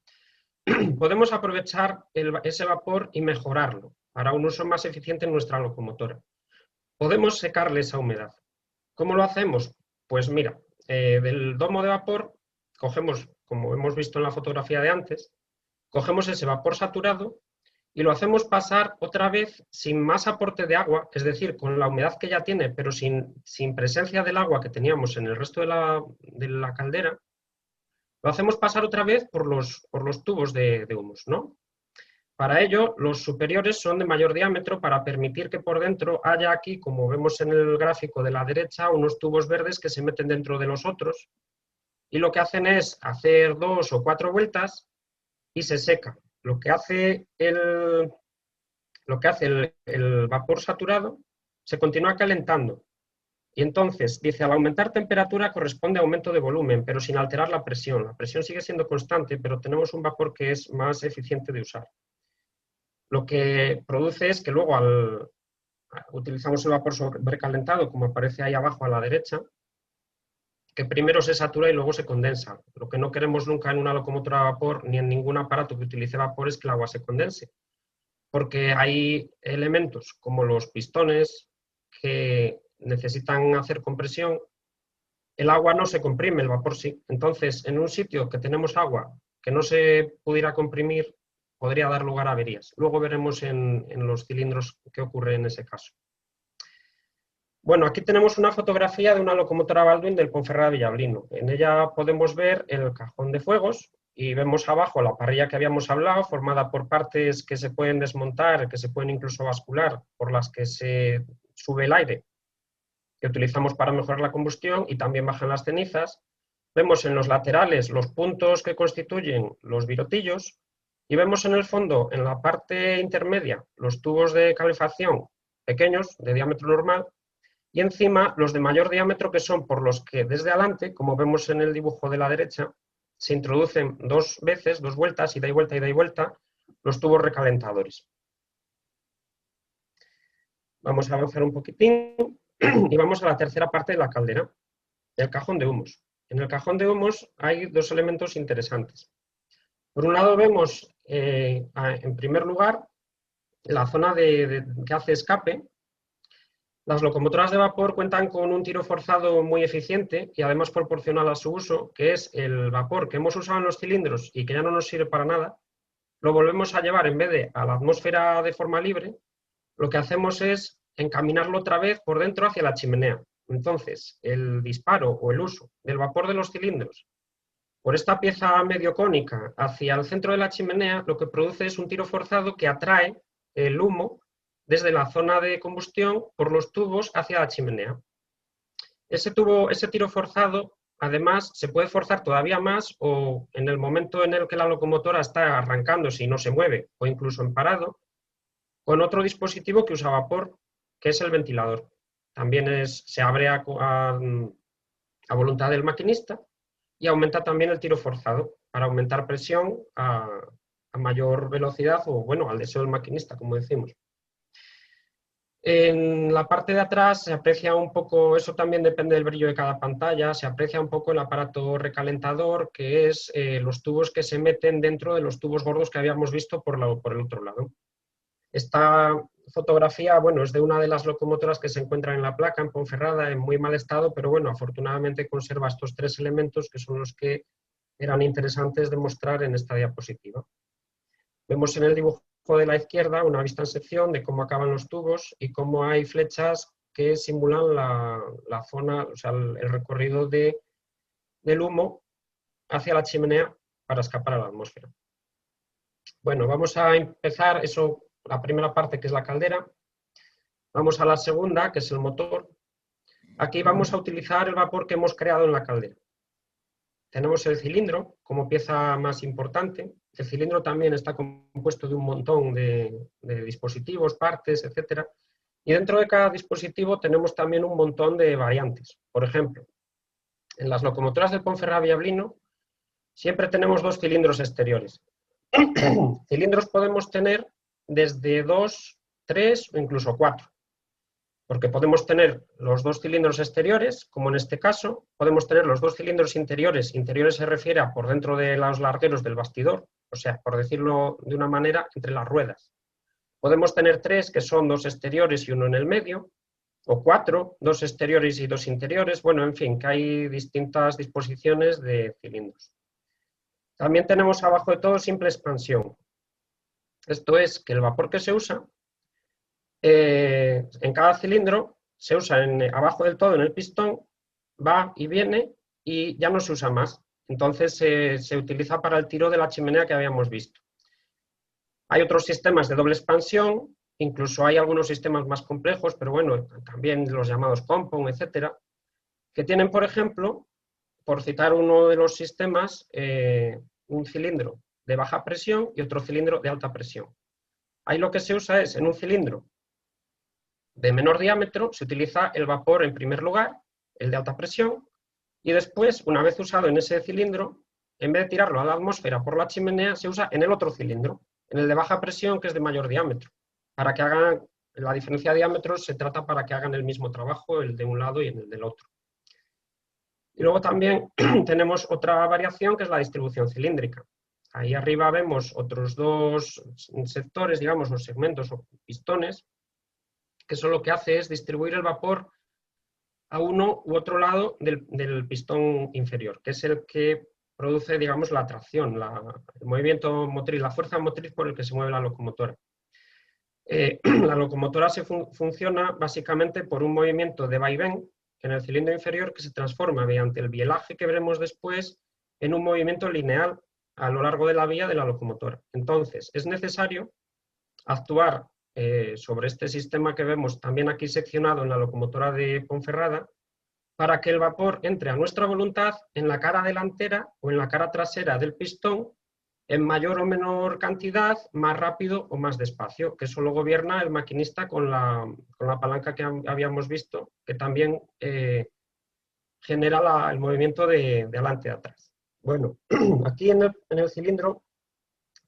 podemos aprovechar ese vapor y mejorarlo para un uso más eficiente en nuestra locomotora. Podemos secarle esa humedad. ¿Cómo lo hacemos? Pues mira, del domo de vapor cogemos, como hemos visto en la fotografía de antes, cogemos ese vapor saturado y lo hacemos pasar otra vez sin más aporte de agua, es decir, con la humedad que ya tiene, pero sin presencia del agua que teníamos en el resto de la caldera, lo hacemos pasar otra vez por los tubos de humus, ¿no? Para ello, los superiores son de mayor diámetro para permitir que por dentro haya aquí, como vemos en el gráfico de la derecha, unos tubos verdes que se meten dentro de los otros y lo que hacen es hacer 2 o 4 vueltas y se seca. Lo que hace el vapor saturado se continúa calentando y entonces dice, al aumentar temperatura corresponde a aumento de volumen, pero sin alterar la presión. La presión sigue siendo constante, pero tenemos un vapor que es más eficiente de usar. Lo que produce es que luego utilizamos el vapor sobrecalentado, como aparece ahí abajo a la derecha, que primero se satura y luego se condensa. Lo que no queremos nunca en una locomotora a vapor ni en ningún aparato que utilice vapor es que el agua se condense, porque hay elementos como los pistones que necesitan hacer compresión. El agua no se comprime, el vapor sí. Entonces, en un sitio que tenemos agua que no se pudiera comprimir, podría dar lugar a averías. Luego veremos en los cilindros qué ocurre en ese caso. Bueno, aquí tenemos una fotografía de una locomotora Baldwin del Ponferrada Villablino. En ella podemos ver el cajón de fuegos y vemos abajo la parrilla que habíamos hablado, formada por partes que se pueden desmontar, que se pueden incluso bascular, por las que se sube el aire, que utilizamos para mejorar la combustión, y también bajan las cenizas. Vemos en los laterales los puntos que constituyen los virotillos, y vemos en el fondo, en la parte intermedia, los tubos de calefacción pequeños, de diámetro normal, y encima los de mayor diámetro, que son por los que desde adelante, como vemos en el dibujo de la derecha, se introducen dos vueltas, ida y vuelta, los tubos recalentadores. Vamos a avanzar un poquitín y vamos a la tercera parte de la caldera, el cajón de humos. En el cajón de humos hay dos elementos interesantes. Por un lado vemos, en primer lugar, la zona que hace escape. Las locomotoras de vapor cuentan con un tiro forzado muy eficiente y además proporcional a su uso, que es el vapor que hemos usado en los cilindros y que ya no nos sirve para nada, lo volvemos a llevar, en vez de a la atmósfera de forma libre, lo que hacemos es encaminarlo otra vez por dentro hacia la chimenea. Entonces, el disparo o el uso del vapor de los cilindros por esta pieza medio cónica hacia el centro de la chimenea, lo que produce es un tiro forzado que atrae el humo desde la zona de combustión por los tubos hacia la chimenea. Ese tiro forzado, además, se puede forzar todavía más, o en el momento en el que la locomotora está arrancándose y no se mueve, o incluso en parado, con otro dispositivo que usa vapor, que es el ventilador. También se abre a voluntad del maquinista y aumenta también el tiro forzado para aumentar presión a mayor velocidad, o bueno, al deseo del maquinista, como decimos. En la parte de atrás se aprecia un poco, eso también depende del brillo de cada pantalla, se aprecia un poco el aparato recalentador, que es los tubos que se meten dentro de los tubos gordos que habíamos visto por el otro lado. Esta fotografía, bueno, es de una de las locomotoras que se encuentran en la placa, en Ponferrada, en muy mal estado, pero bueno, afortunadamente conserva estos tres elementos que son los que eran interesantes de mostrar en esta diapositiva. Vemos en el dibujo de la izquierda una vista en sección de cómo acaban los tubos y cómo hay flechas que simulan la zona, o sea, el recorrido del humo hacia la chimenea para escapar a la atmósfera. Bueno, vamos a empezar la primera parte, que es la caldera. Vamos a la segunda, que es el motor. Aquí vamos a utilizar el vapor que hemos creado en la caldera. Tenemos el cilindro como pieza más importante. El cilindro también está compuesto de un montón de dispositivos, partes, etc. Y dentro de cada dispositivo tenemos también un montón de variantes. Por ejemplo, en las locomotoras del Ponferrada Villablino siempre tenemos dos cilindros exteriores. Cilindros podemos tener desde 2, 3 o incluso 4. Porque podemos tener los dos cilindros exteriores, como en este caso, podemos tener los dos cilindros interiores. Interiores se refiere a por dentro de los largueros del bastidor, o sea, por decirlo de una manera, entre las ruedas. Podemos tener 3, que son 2 exteriores y 1 en el medio, o 4, 2 exteriores y 2 interiores. Bueno, en fin, que hay distintas disposiciones de cilindros. También tenemos abajo de todo simple expansión. Esto es que el vapor que se usa en cada cilindro se usa abajo del todo en el pistón, va y viene y ya no se usa más. Entonces se utiliza para el tiro de la chimenea que habíamos visto. Hay otros sistemas de doble expansión, incluso hay algunos sistemas más complejos, pero bueno, también los llamados compound, etcétera, que tienen, por ejemplo, por citar uno de los sistemas, un cilindro de baja presión y otro cilindro de alta presión. Ahí lo que se usa es, en un cilindro de menor diámetro, se utiliza el vapor en primer lugar, el de alta presión, y después, una vez usado en ese cilindro, en vez de tirarlo a la atmósfera por la chimenea, se usa en el otro cilindro, en el de baja presión, que es de mayor diámetro. Para que hagan, la diferencia de diámetros se trata para que hagan el mismo trabajo, el de un lado y en el del otro. Y luego también tenemos otra variación, que es la distribución cilíndrica. Ahí arriba vemos otros dos sectores, digamos, o segmentos o pistones, que eso lo que hace es distribuir el vapor a uno u otro lado del pistón inferior, que es el que produce, digamos, la tracción, el movimiento motriz, la fuerza motriz por el que se mueve la locomotora. La locomotora funciona básicamente por un movimiento de vaivén en el cilindro inferior que se transforma mediante el bielaje que veremos después en un movimiento lineal a lo largo de la vía de la locomotora. Entonces, es necesario actuar sobre este sistema que vemos también aquí seccionado en la locomotora de Ponferrada para que el vapor entre a nuestra voluntad en la cara delantera o en la cara trasera del pistón en mayor o menor cantidad, más rápido o más despacio, que eso lo gobierna el maquinista con la palanca que habíamos visto, que también genera el movimiento de adelante a atrás. Bueno, aquí en el cilindro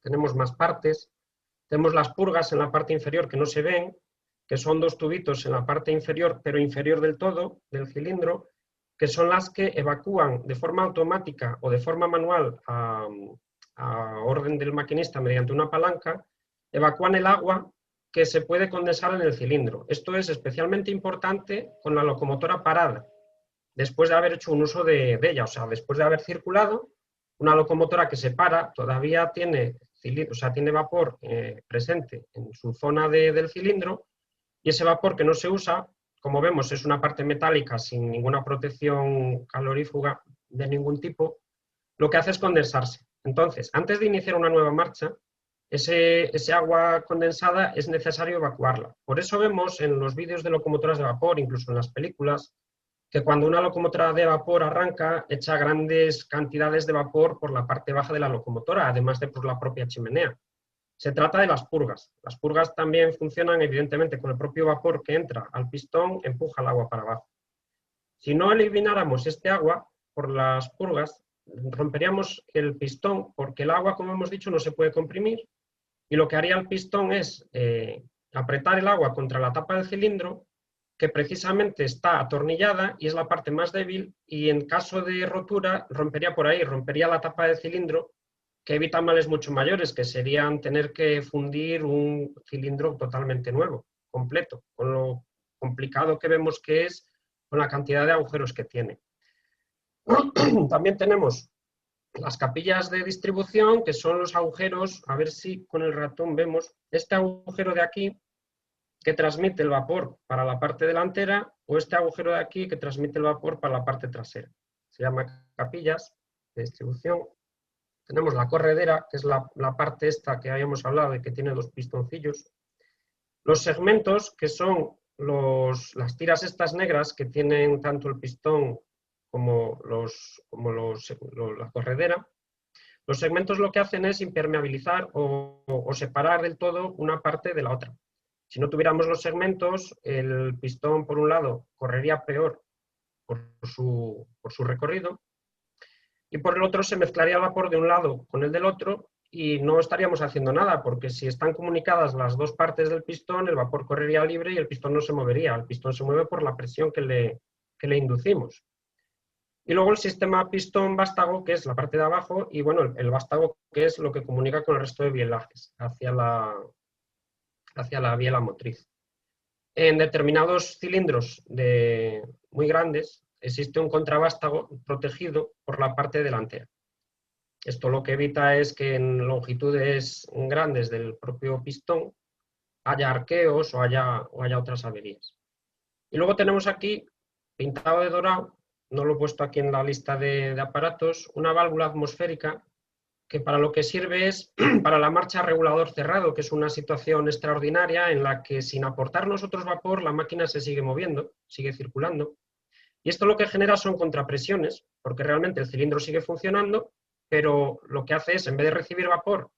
tenemos más partes. Tenemos las purgas en la parte inferior que no se ven, que son dos tubitos en la parte inferior, pero inferior del todo, del cilindro, que son las que evacúan de forma automática o de forma manual a orden del maquinista mediante una palanca, evacúan el agua que se puede condensar en el cilindro. Esto es especialmente importante con la locomotora parada, después de haber hecho un uso de ella, o sea, después de haber circulado, una locomotora que se para todavía tiene vapor presente en su zona del cilindro, y ese vapor que no se usa, como vemos, es una parte metálica sin ninguna protección calorífuga de ningún tipo, lo que hace es condensarse. Entonces, antes de iniciar una nueva marcha, ese agua condensada es necesario evacuarla. Por eso vemos en los vídeos de locomotoras de vapor, incluso en las películas, que cuando una locomotora de vapor arranca, echa grandes cantidades de vapor por la parte baja de la locomotora, además de por la propia chimenea. Se trata de las purgas. Las purgas también funcionan, evidentemente, con el propio vapor que entra al pistón, empuja el agua para abajo. Si no elimináramos este agua por las purgas, romperíamos el pistón, porque el agua, como hemos dicho, no se puede comprimir, y lo que haría el pistón es apretar el agua contra la tapa del cilindro, que precisamente está atornillada y es la parte más débil, y en caso de rotura rompería por ahí, rompería la tapa del cilindro, que evita males mucho mayores, que serían tener que fundir un cilindro totalmente nuevo, completo, con lo complicado que vemos que es con la cantidad de agujeros que tiene. También tenemos las capillas de distribución, que son los agujeros, a ver si con el ratón vemos, este agujero de aquí, que transmite el vapor para la parte delantera, o este agujero de aquí que transmite el vapor para la parte trasera. Se llama capillas de distribución. Tenemos la corredera, que es la parte esta que habíamos hablado de que tiene dos pistoncillos. Los segmentos, que son las tiras estas negras que tienen tanto el pistón como la corredera. Los segmentos lo que hacen es impermeabilizar o separar del todo una parte de la otra. Si no tuviéramos los segmentos, el pistón, por un lado, correría peor por su recorrido, y por el otro se mezclaría el vapor de un lado con el del otro y no estaríamos haciendo nada, porque si están comunicadas las dos partes del pistón, el vapor correría libre y el pistón no se movería. El pistón se mueve por la presión que le inducimos. Y luego el sistema pistón-vástago, que es la parte de abajo, y bueno, el vástago, que es lo que comunica con el resto de bielajes hacia la biela motriz. En determinados cilindros muy grandes existe un contravástago protegido por la parte delantera. Esto lo que evita es que en longitudes grandes del propio pistón haya arqueos o haya otras averías. Y luego tenemos aquí, pintado de dorado, no lo he puesto aquí en la lista de aparatos, una válvula atmosférica que para lo que sirve es para la marcha regulador cerrado, que es una situación extraordinaria en la que sin aportar nosotros vapor la máquina se sigue moviendo, sigue circulando. Y esto lo que genera son contrapresiones, porque realmente el cilindro sigue funcionando, pero lo que hace es, en vez de recibir vapor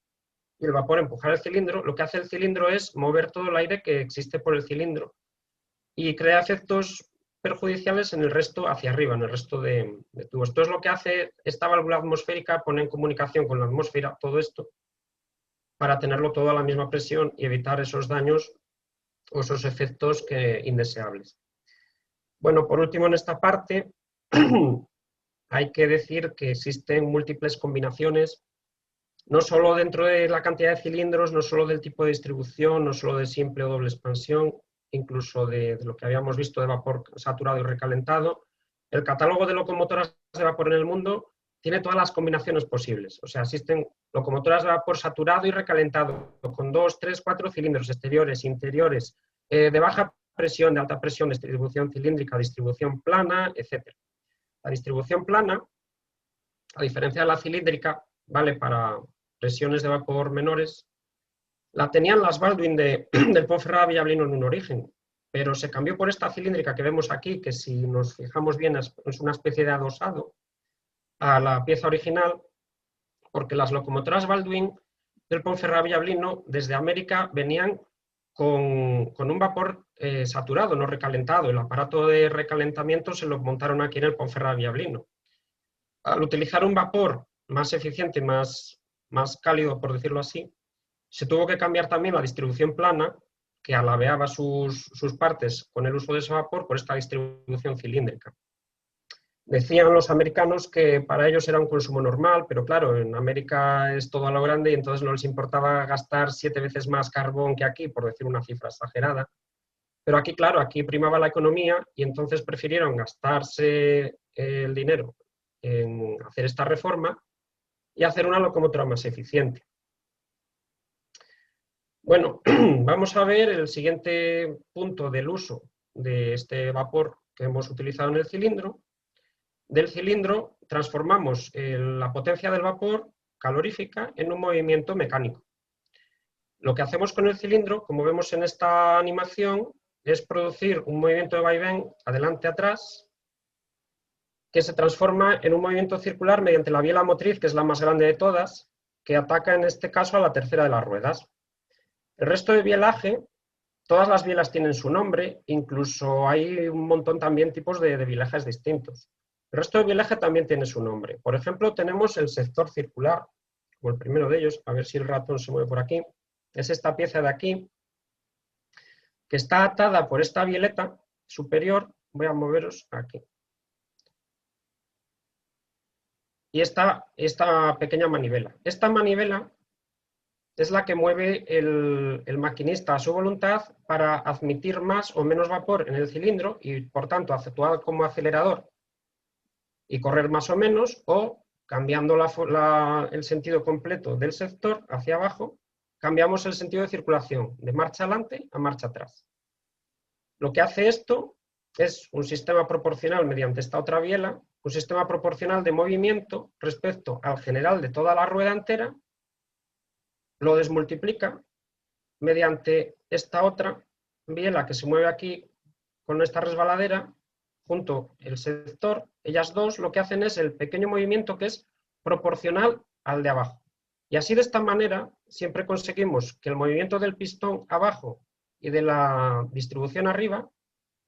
y el vapor empujar el cilindro, lo que hace el cilindro es mover todo el aire que existe por el cilindro y crea efectos perjudiciales en el resto hacia arriba, en el resto de tubos. Esto es lo que hace esta válvula atmosférica, pone en comunicación con la atmósfera todo esto para tenerlo todo a la misma presión y evitar esos daños o esos efectos indeseables. Bueno, por último en esta parte hay que decir que existen múltiples combinaciones, no solo dentro de la cantidad de cilindros, no solo del tipo de distribución, no solo de simple o doble expansión, incluso de lo que habíamos visto de vapor saturado y recalentado. El catálogo de locomotoras de vapor en el mundo tiene todas las combinaciones posibles. O sea, existen locomotoras de vapor saturado y recalentado, con 2, 3, 4 cilindros exteriores, interiores, de baja presión, de alta presión, distribución cilíndrica, distribución plana, etc. La distribución plana, a diferencia de la cilíndrica, vale para presiones de vapor menores, la tenían las Baldwin del Ponferrada-Villablino en un origen, pero se cambió por esta cilíndrica que vemos aquí, que si nos fijamos bien es una especie de adosado a la pieza original, porque las locomotoras Baldwin del Ponferrada-Villablino desde América venían con un vapor saturado, no recalentado. El aparato de recalentamiento se lo montaron aquí en el Ponferrada-Villablino. Al utilizar un vapor más eficiente, más cálido, por decirlo así, se tuvo que cambiar también la distribución plana, que alabeaba sus partes con el uso de ese vapor, por esta distribución cilíndrica. Decían los americanos que para ellos era un consumo normal, pero claro, en América es todo a lo grande y entonces no les importaba gastar 7 veces más carbón que aquí, por decir una cifra exagerada. Pero aquí, claro, aquí primaba la economía y entonces prefirieron gastarse el dinero en hacer esta reforma y hacer una locomotora más eficiente. Bueno, vamos a ver el siguiente punto del uso de este vapor que hemos utilizado en el cilindro. Del cilindro transformamos la potencia del vapor calorífica en un movimiento mecánico. Lo que hacemos con el cilindro, como vemos en esta animación, es producir un movimiento de vaivén adelante-atrás que se transforma en un movimiento circular mediante la biela motriz, que es la más grande de todas, que ataca en este caso a la tercera de las ruedas. El resto de bielaje, todas las bielas tienen su nombre, incluso hay un montón también tipos de bielajes distintos. El resto de bielaje también tiene su nombre. Por ejemplo, tenemos el sector circular, como el primero de ellos, a ver si el ratón se mueve por aquí. Es esta pieza de aquí, que está atada por esta bieleta superior. Voy a moveros aquí. Y esta pequeña manivela. Esta manivela es la que mueve el maquinista a su voluntad para admitir más o menos vapor en el cilindro y, por tanto, actuar como acelerador y correr más o menos, o cambiando el sentido completo del sector hacia abajo, cambiamos el sentido de circulación de marcha adelante a marcha atrás. Lo que hace esto es un sistema proporcional mediante esta otra biela, un sistema proporcional de movimiento respecto al general de toda la rueda entera, lo desmultiplica mediante esta otra biela que se mueve aquí con esta resbaladera, junto el sector. Ellas dos lo que hacen es el pequeño movimiento que es proporcional al de abajo. Y así, de esta manera, siempre conseguimos que el movimiento del pistón abajo y de la distribución arriba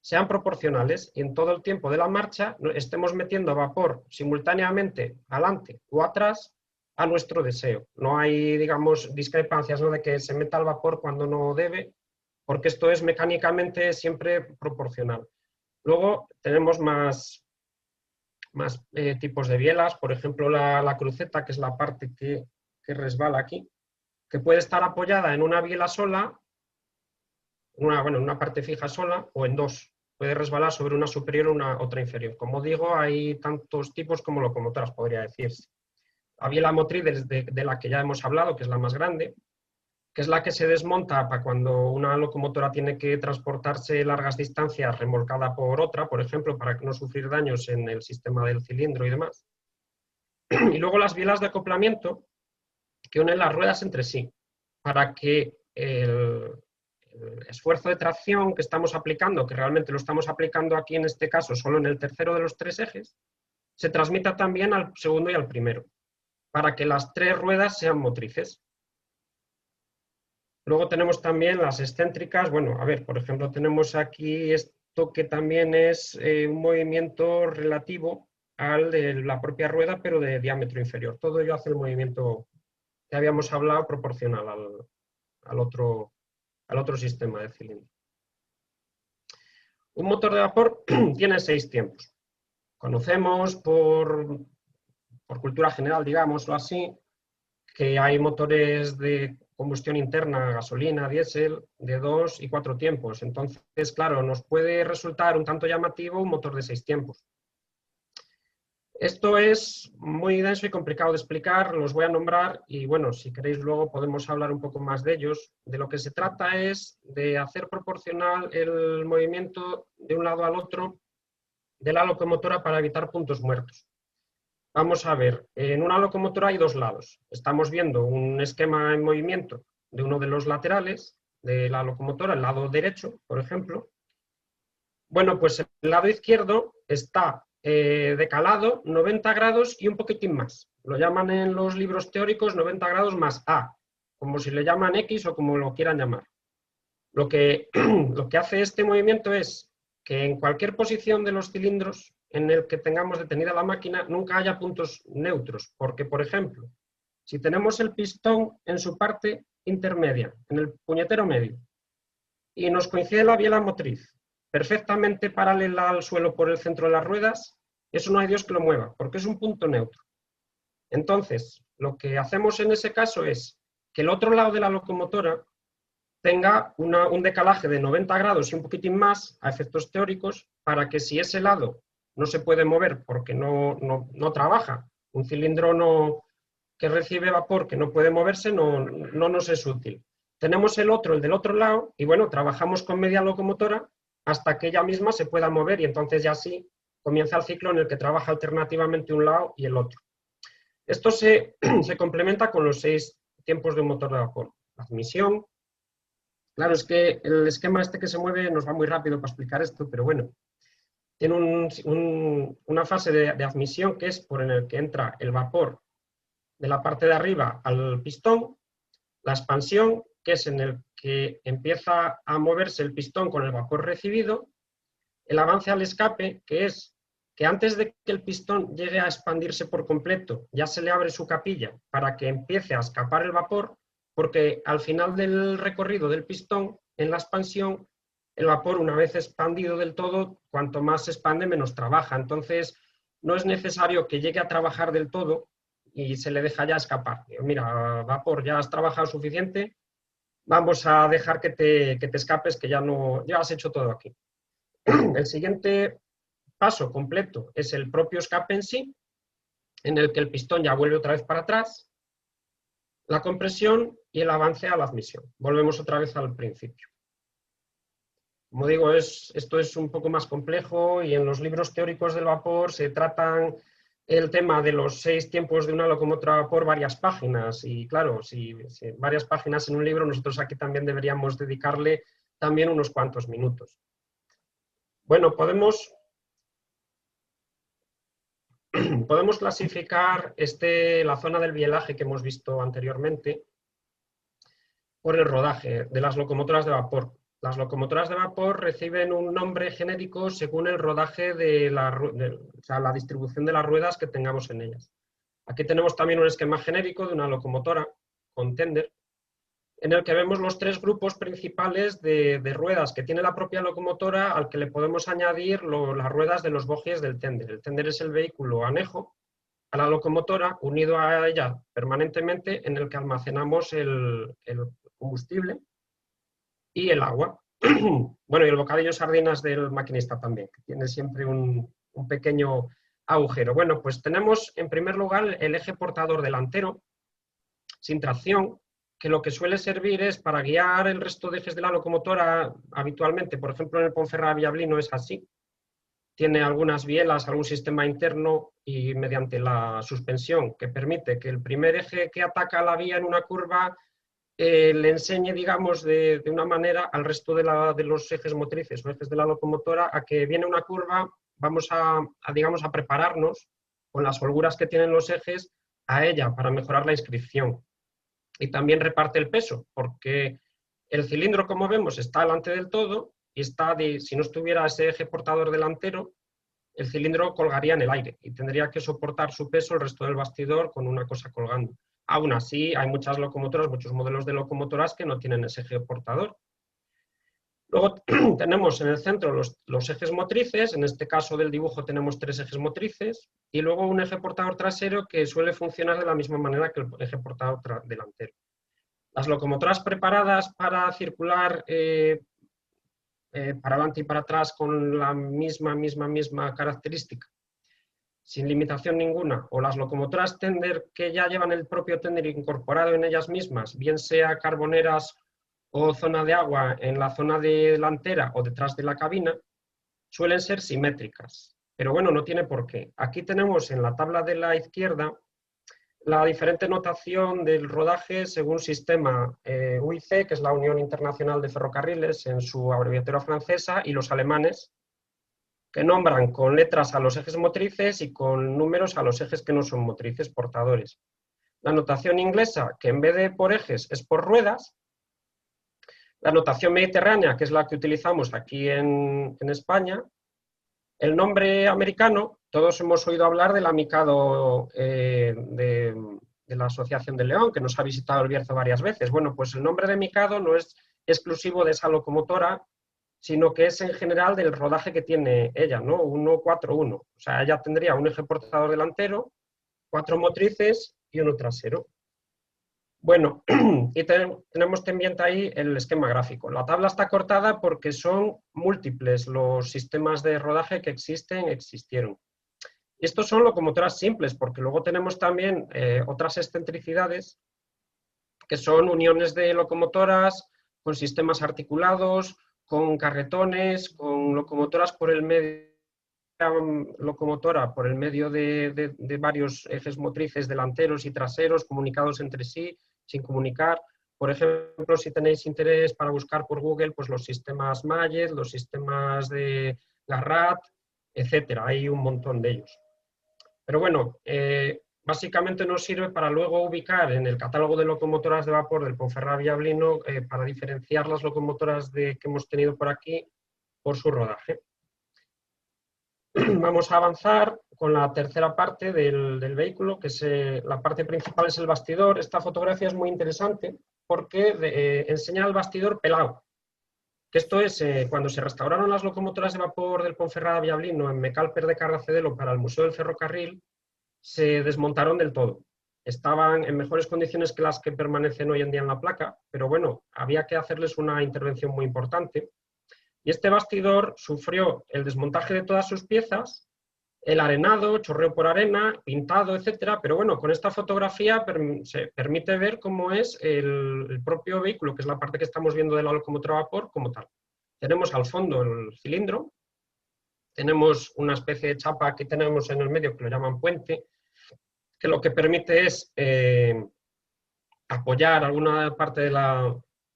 sean proporcionales y en todo el tiempo de la marcha estemos metiendo vapor simultáneamente adelante o atrás a nuestro deseo. No hay, digamos, discrepancias, ¿no?, de que se meta el vapor cuando no debe, porque esto es mecánicamente siempre proporcional. Luego tenemos más tipos de bielas, por ejemplo la cruceta, que es la parte que resbala aquí, que puede estar apoyada en una biela sola, en una parte fija sola, o en dos. Puede resbalar sobre una superior o otra inferior. Como digo, hay tantos tipos como locomotoras, podría decirse. La biela motriz de la que ya hemos hablado, que es la más grande, que es la que se desmonta para cuando una locomotora tiene que transportarse largas distancias remolcada por otra, por ejemplo, para no sufrir daños en el sistema del cilindro y demás. Y luego las bielas de acoplamiento, que unen las ruedas entre sí, para que el esfuerzo de tracción que estamos aplicando, que realmente lo estamos aplicando aquí en este caso solo en el tercero de los tres ejes, se transmita también al segundo y al primero, para que las tres ruedas sean motrices. Luego tenemos también las excéntricas. Bueno, a ver, por ejemplo, tenemos aquí esto que también es un movimiento relativo al de la propia rueda, pero de diámetro inferior. Todo ello hace el movimiento que habíamos hablado proporcional al otro sistema de cilindro. Un motor de vapor tiene 6 tiempos. Conocemos por cultura general, digámoslo así, que hay motores de combustión interna, gasolina, diésel, de 2 y 4 tiempos. Entonces, claro, nos puede resultar un tanto llamativo un motor de 6 tiempos. Esto es muy denso y complicado de explicar, los voy a nombrar y bueno, si queréis luego podemos hablar un poco más de ellos. De lo que se trata es de hacer proporcional el movimiento de un lado al otro de la locomotora para evitar puntos muertos. Vamos a ver, en una locomotora hay dos lados. Estamos viendo un esquema en movimiento de uno de los laterales de la locomotora, el lado derecho, por ejemplo. Bueno, pues el lado izquierdo está decalado 90 grados y un poquitín más. Lo llaman en los libros teóricos 90 grados más A, como si le llaman X o como lo quieran llamar. Lo que hace este movimiento es que en cualquier posición de los cilindros en el que tengamos detenida la máquina nunca haya puntos neutros, porque, por ejemplo, si tenemos el pistón en su parte intermedia, en el puñetero medio, y nos coincide la biela motriz perfectamente paralela al suelo por el centro de las ruedas, eso no hay Dios que lo mueva, porque es un punto neutro. Entonces, lo que hacemos en ese caso es que el otro lado de la locomotora tenga un decalaje de 90 grados y un poquitín más a efectos teóricos, para que si ese lado no se puede mover porque no trabaja, un cilindro que recibe vapor que no puede moverse no nos es útil. Tenemos el del otro lado, y bueno, trabajamos con media locomotora hasta que ella misma se pueda mover y entonces ya sí comienza el ciclo en el que trabaja alternativamente un lado y el otro. Esto se complementa con los 6 tiempos de un motor de vapor. La admisión. Claro, es que el esquema este que se mueve nos va muy rápido para explicar esto, pero bueno. Tiene una fase de admisión que es por en el que entra el vapor de la parte de arriba al pistón, la expansión, que es en el que empieza a moverse el pistón con el vapor recibido, el avance al escape, que es que antes de que el pistón llegue a expandirse por completo, ya se le abre su capilla para que empiece a escapar el vapor, porque al final del recorrido del pistón, en la expansión, el vapor, una vez expandido del todo, cuanto más se expande, menos trabaja. Entonces, no es necesario que llegue a trabajar del todo y se le deja ya escapar. Mira, vapor, ya has trabajado suficiente, vamos a dejar que te escapes, que ya has hecho todo aquí. El siguiente paso completo es el propio escape en sí, en el que el pistón ya vuelve otra vez para atrás, la compresión y el avance a la admisión. Volvemos otra vez al principio. Como digo, esto es un poco más complejo y en los libros teóricos del vapor se tratan el tema de los 6 tiempos de una locomotora por varias páginas y claro, si varias páginas en un libro, nosotros aquí también deberíamos dedicarle también unos cuantos minutos. Bueno, podemos clasificar la zona del bielaje que hemos visto anteriormente por el rodaje de las locomotoras de vapor. Las locomotoras de vapor reciben un nombre genérico según el rodaje o sea, la distribución de las ruedas que tengamos en ellas. Aquí tenemos también un esquema genérico de una locomotora con tender, en el que vemos los 3 grupos principales de ruedas que tiene la propia locomotora, al que le podemos añadir las ruedas de los bogies del tender. El tender es el vehículo anejo a la locomotora, unido a ella permanentemente, en el que almacenamos el combustible y el agua. Bueno, y el bocadillo sardinas del maquinista también, que tiene siempre un pequeño agujero. Bueno, pues tenemos en primer lugar el eje portador delantero, sin tracción, que lo que suele servir es para guiar el resto de ejes de la locomotora habitualmente. Por ejemplo, en el Ponferrada Villablino es así. Tiene algunas bielas, algún sistema interno y mediante la suspensión que permite que el primer eje que ataca la vía en una curva le enseñe, digamos, de una manera al resto de los ejes motrices o ejes de la locomotora a que viene una curva, vamos digamos, a prepararnos con las holguras que tienen los ejes a ella para mejorar la inscripción. Y también reparte el peso, porque el cilindro, como vemos, está delante del todo y si no estuviera ese eje portador delantero, el cilindro colgaría en el aire y tendría que soportar su peso el resto del bastidor con una cosa colgando. Aún así, hay muchas locomotoras, muchos modelos de locomotoras que no tienen ese eje portador. Luego tenemos en el centro los ejes motrices, en este caso del dibujo tenemos 3 ejes motrices, y luego un eje portador trasero que suele funcionar de la misma manera que el eje portador delantero. Las locomotoras preparadas para circular para adelante y para atrás con la misma característica sin limitación ninguna, o las locomotoras tender que ya llevan el propio tender incorporado en ellas mismas, bien sea carboneras o zona de agua en la zona delantera o detrás de la cabina, suelen ser simétricas. Pero bueno, no tiene por qué. Aquí tenemos en la tabla de la izquierda la diferente notación del rodaje según sistema UIC, que es la Unión Internacional de Ferrocarriles, en su abreviatura francesa, y los alemanes, que nombran con letras a los ejes motrices y con números a los ejes que no son motrices, portadores. La notación inglesa, que en vez de por ejes es por ruedas. La notación mediterránea, que es la que utilizamos aquí en España. El nombre americano, todos hemos oído hablar del Mikado de la Asociación de León, que nos ha visitado el Bierzo varias veces. Bueno, pues el nombre de Mikado no es exclusivo de esa locomotora, sino que es en general del rodaje que tiene ella, ¿no? 1-4-1. O sea, ella tendría un eje portador delantero, 4 motrices y uno trasero. Bueno, y tenemos también ahí el esquema gráfico. La tabla está cortada porque son múltiples los sistemas de rodaje que existieron. Y estos son locomotoras simples, porque luego tenemos también otras excentricidades, que son uniones de locomotoras con sistemas articulados, con carretones, con locomotoras por el medio de varios ejes motrices delanteros y traseros comunicados entre sí, sin comunicar. Por ejemplo, si tenéis interés para buscar por Google, pues los sistemas Mallet, los sistemas de Garratt, etcétera. Hay un montón de ellos. Pero bueno, básicamente nos sirve para luego ubicar en el catálogo de locomotoras de vapor del Ponferrada-Villablino para diferenciar las locomotoras que hemos tenido por aquí por su rodaje. Vamos a avanzar con la tercera parte del vehículo, que es la parte principal es el bastidor. Esta fotografía es muy interesante porque enseña el bastidor pelado. Que esto es, cuando se restauraron las locomotoras de vapor del Ponferrada-Villablino en Mecalper de Carracedelo para el Museo del Ferrocarril, se desmontaron del todo. Estaban en mejores condiciones que las que permanecen hoy en día en la placa, pero bueno, había que hacerles una intervención muy importante. Y este bastidor sufrió el desmontaje de todas sus piezas, el arenado, chorreo por arena, pintado, etcétera. Pero bueno, con esta fotografía se permite ver cómo es el propio vehículo, que es la parte que estamos viendo de la locomotora a vapor, como tal. Tenemos al fondo el cilindro, tenemos una especie de chapa que tenemos en el medio que lo llaman puente, que lo que permite es apoyar alguna parte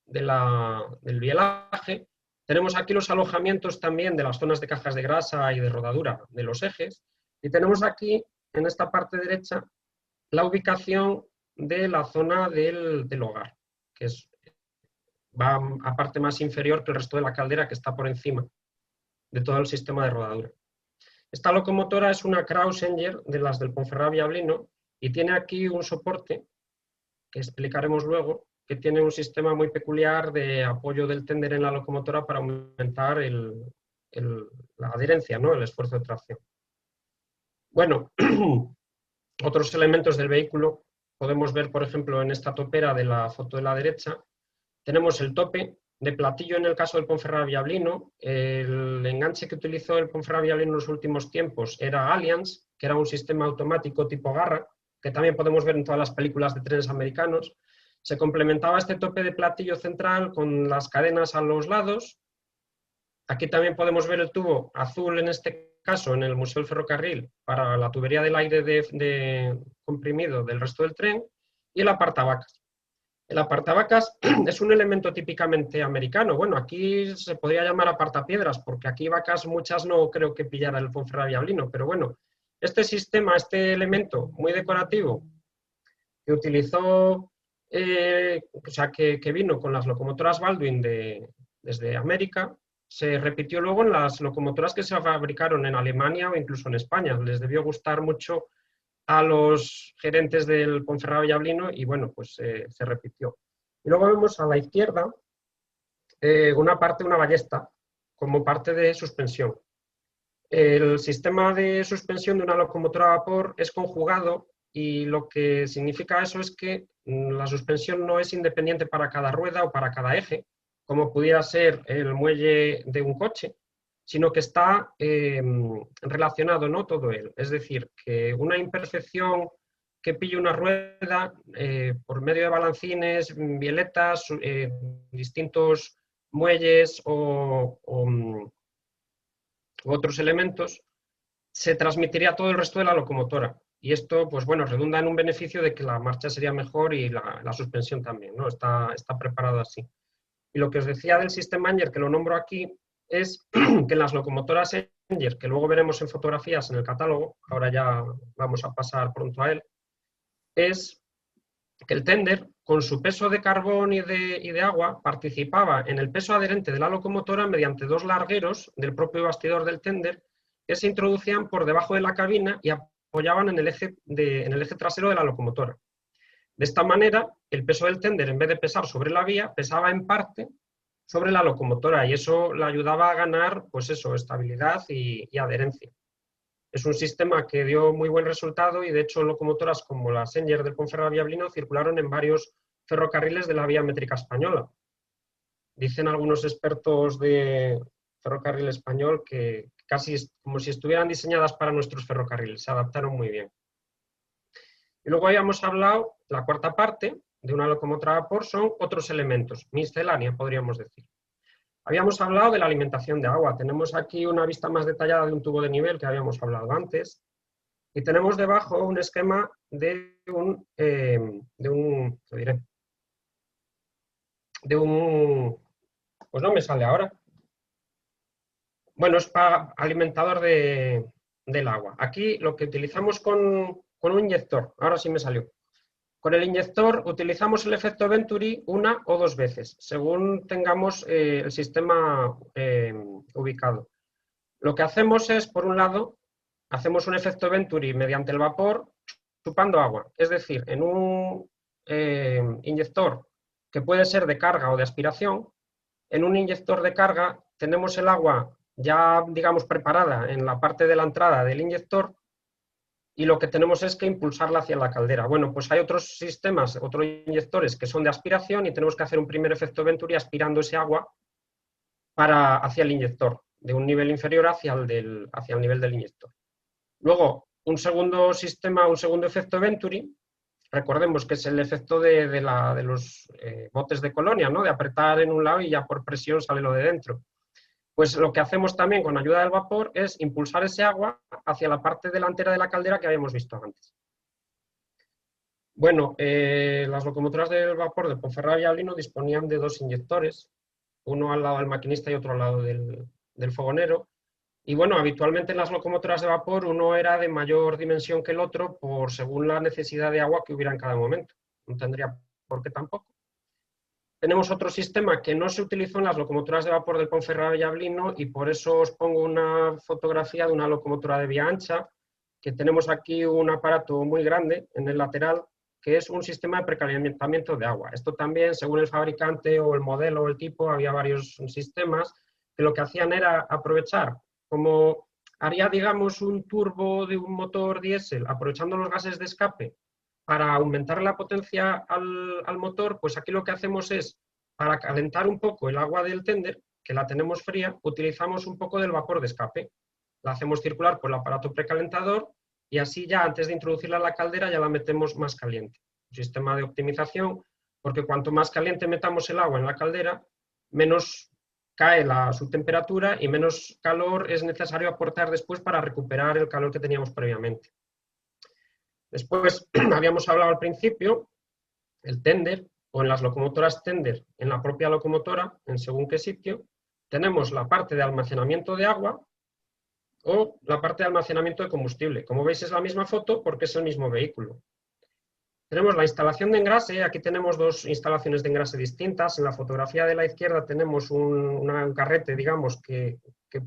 del bielaje. Tenemos aquí los alojamientos también de las zonas de cajas de grasa y de rodadura de los ejes. Y tenemos aquí, en esta parte derecha, la ubicación de la zona del hogar, que va a parte más inferior que el resto de la caldera, que está por encima de todo el sistema de rodadura. Esta locomotora es una Krausenger de las del Ponferrada-Villablino y tiene aquí un soporte, que explicaremos luego, que tiene un sistema muy peculiar de apoyo del tender en la locomotora para aumentar la adherencia, ¿no? El esfuerzo de tracción. Bueno, otros elementos del vehículo podemos ver, por ejemplo, en esta topera de la foto de la derecha, tenemos el tope de platillo en el caso del Ponferrada-Villablino. El enganche que utilizó el Ponferrada-Villablino en los últimos tiempos era Allianz, que era un sistema automático tipo garra, que también podemos ver en todas las películas de trenes americanos. Se complementaba este tope de platillo central con las cadenas a los lados. Aquí también podemos ver el tubo azul, en este caso, en el Museo del Ferrocarril, para la tubería del aire de comprimido del resto del tren, y el apartavacas. El apartavacas es un elemento típicamente americano. Bueno, aquí se podría llamar apartapiedras, porque aquí vacas muchas no creo que pillara el Ponferrada-Villablino, pero bueno, este sistema, este elemento muy decorativo que utilizó, o sea, que vino con las locomotoras Baldwin desde América, se repitió luego en las locomotoras que se fabricaron en Alemania o incluso en España. Les debió gustar mucho a los gerentes del Ponferrada-Villablino y bueno, pues se repitió. Y luego vemos a la izquierda una ballesta como parte de suspensión. El sistema de suspensión de una locomotora a vapor es conjugado y lo que significa eso es que la suspensión no es independiente para cada rueda o para cada eje, como pudiera ser el muelle de un coche, sino que está relacionado, ¿no?, todo él. Es decir, que una imperfección que pille una rueda por medio de balancines, bieletas, distintos muelles u otros elementos, se transmitiría a todo el resto de la locomotora. Y esto, pues bueno, redunda en un beneficio de que la marcha sería mejor y la suspensión también, ¿no? Está preparado así. Y lo que os decía del sistema Anger, que lo nombro aquí, es que en las locomotoras Anger, que luego veremos en fotografías en el catálogo, ahora ya vamos a pasar pronto a él, es que el tender, con su peso de carbón y de agua, participaba en el peso adherente de la locomotora mediante dos largueros del propio bastidor del tender que se introducían por debajo de la cabina y apoyaban en el eje trasero de la locomotora. De esta manera, el peso del tender, en vez de pesar sobre la vía, pesaba en parte sobre la locomotora y eso le ayudaba a ganar, pues eso, estabilidad y adherencia. Es un sistema que dio muy buen resultado y de hecho locomotoras como la Senger del Ponferrada-Villablino circularon en varios ferrocarriles de la vía métrica española. Dicen algunos expertos de ferrocarril español que casi es como si estuvieran diseñadas para nuestros ferrocarriles, se adaptaron muy bien. Y luego habíamos hablado, la cuarta parte de una locomotora a vapor son otros elementos, miscelánea podríamos decir. Habíamos hablado de la alimentación de agua, tenemos aquí una vista más detallada de un tubo de nivel que habíamos hablado antes, y tenemos debajo un esquema de un pues no me sale ahora. Bueno, es para alimentador del agua. Aquí lo que utilizamos con un inyector, ahora sí me salió. Con el inyector utilizamos el efecto Venturi una o dos veces, según tengamos el sistema ubicado. Lo que hacemos es, por un lado, hacemos un efecto Venturi mediante el vapor chupando agua. Es decir, en un inyector que puede ser de carga o de aspiración, en un inyector de carga tenemos el agua ya, digamos, preparada en la parte de la entrada del inyector y lo que tenemos es que impulsarla hacia la caldera. Bueno, pues hay otros sistemas, otros inyectores que son de aspiración y tenemos que hacer un primer efecto Venturi aspirando ese agua hacia el inyector, de un nivel inferior hacia el nivel del inyector. Luego, un segundo sistema, un segundo efecto Venturi, recordemos que es el efecto de los botes de colonia, ¿no?, de apretar en un lado y ya por presión sale lo de dentro. Pues lo que hacemos también con ayuda del vapor es impulsar ese agua hacia la parte delantera de la caldera que habíamos visto antes. Bueno, las locomotoras del vapor de Ponferrada-Villablino disponían de dos inyectores, uno al lado del maquinista y otro al lado del fogonero. Y bueno, habitualmente en las locomotoras de vapor uno era de mayor dimensión que el otro según la necesidad de agua que hubiera en cada momento. No tendría por qué tampoco. Tenemos otro sistema que no se utilizó en las locomotoras de vapor del Ponferrada-Villablino y por eso os pongo una fotografía de una locomotora de vía ancha, que tenemos aquí un aparato muy grande en el lateral, que es un sistema de precalentamiento de agua. Esto también, según el fabricante o el modelo o el tipo, había varios sistemas que lo que hacían era aprovechar, como haría, digamos, un turbo de un motor diésel, aprovechando los gases de escape, para aumentar la potencia al motor, pues aquí lo que hacemos es, para calentar un poco el agua del tender, que la tenemos fría, utilizamos un poco del vapor de escape. La hacemos circular por el aparato precalentador y así ya antes de introducirla a la caldera ya la metemos más caliente. Un sistema de optimización, porque cuanto más caliente metamos el agua en la caldera, menos cae su temperatura y menos calor es necesario aportar después para recuperar el calor que teníamos previamente. Después, habíamos hablado al principio, el tender, o en las locomotoras tender, en la propia locomotora, en según qué sitio, tenemos la parte de almacenamiento de agua o la parte de almacenamiento de combustible. Como veis es la misma foto porque es el mismo vehículo. Tenemos la instalación de engrase, aquí tenemos dos instalaciones de engrase distintas. En la fotografía de la izquierda tenemos un carrete, digamos, que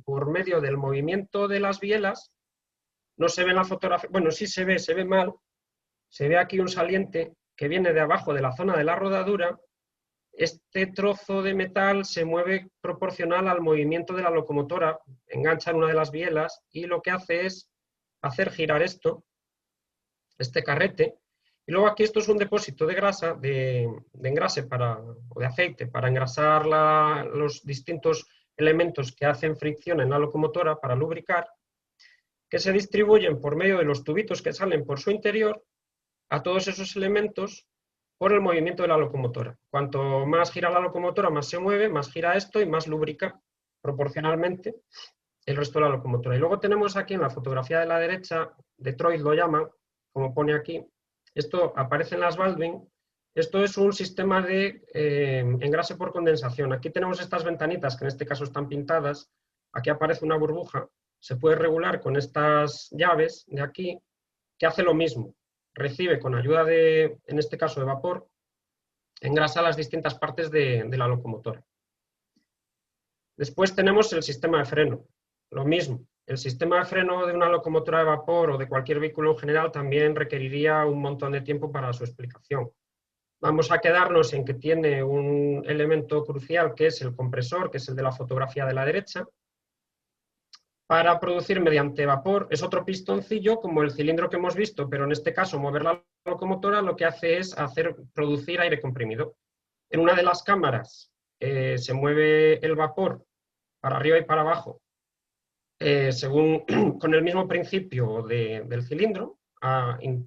por medio del movimiento de las bielas, no se ve en la fotografía, bueno, sí se ve mal, se ve aquí un saliente que viene de abajo de la zona de la rodadura. Este trozo de metal se mueve proporcional al movimiento de la locomotora, engancha en una de las bielas y lo que hace es hacer girar este carrete. Y luego aquí esto es un depósito de grasa, de engrase o de aceite para engrasar los distintos elementos que hacen fricción en la locomotora para lubricar, que se distribuyen por medio de los tubitos que salen por su interior a todos esos elementos por el movimiento de la locomotora. Cuanto más gira la locomotora, más se mueve, más gira esto y más lubrica proporcionalmente el resto de la locomotora. Y luego tenemos aquí en la fotografía de la derecha, Detroit lo llama, como pone aquí, esto aparece en las Baldwin, esto es un sistema de engrase por condensación. Aquí tenemos estas ventanitas que en este caso están pintadas, aquí aparece una burbuja, se puede regular con estas llaves de aquí, que hace lo mismo, recibe con ayuda de, en este caso de vapor, engrasa las distintas partes de la locomotora. Después tenemos el sistema de freno, lo mismo. El sistema de freno de una locomotora de vapor o de cualquier vehículo en general también requeriría un montón de tiempo para su explicación. Vamos a quedarnos en que tiene un elemento crucial que es el compresor, que es el de la fotografía de la derecha, para producir mediante vapor. Es otro pistoncillo como el cilindro que hemos visto, pero en este caso mover la locomotora lo que hace es producir aire comprimido. En una de las cámaras se mueve el vapor para arriba y para abajo, según con el mismo principio del cilindro,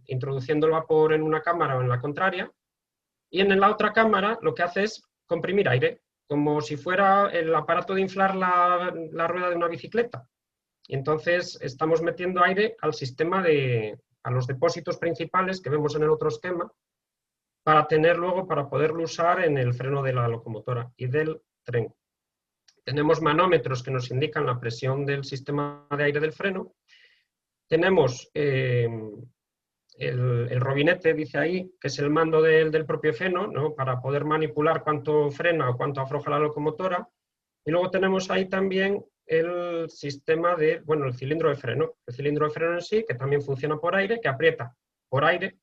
introduciendo el vapor en una cámara o en la contraria, y en la otra cámara lo que hace es comprimir aire, como si fuera el aparato de inflar la rueda de una bicicleta. Y entonces estamos metiendo aire al sistema a los depósitos principales que vemos en el otro esquema, para poderlo usar en el freno de la locomotora y del tren. Tenemos manómetros que nos indican la presión del sistema de aire del freno. Tenemos el robinete, dice ahí, que es el mando del propio freno, ¿no?, para poder manipular cuánto frena o cuánto afloja la locomotora. Y luego tenemos ahí también el sistema el cilindro de freno. El cilindro de freno en sí, que también funciona por aire, que aprieta por aire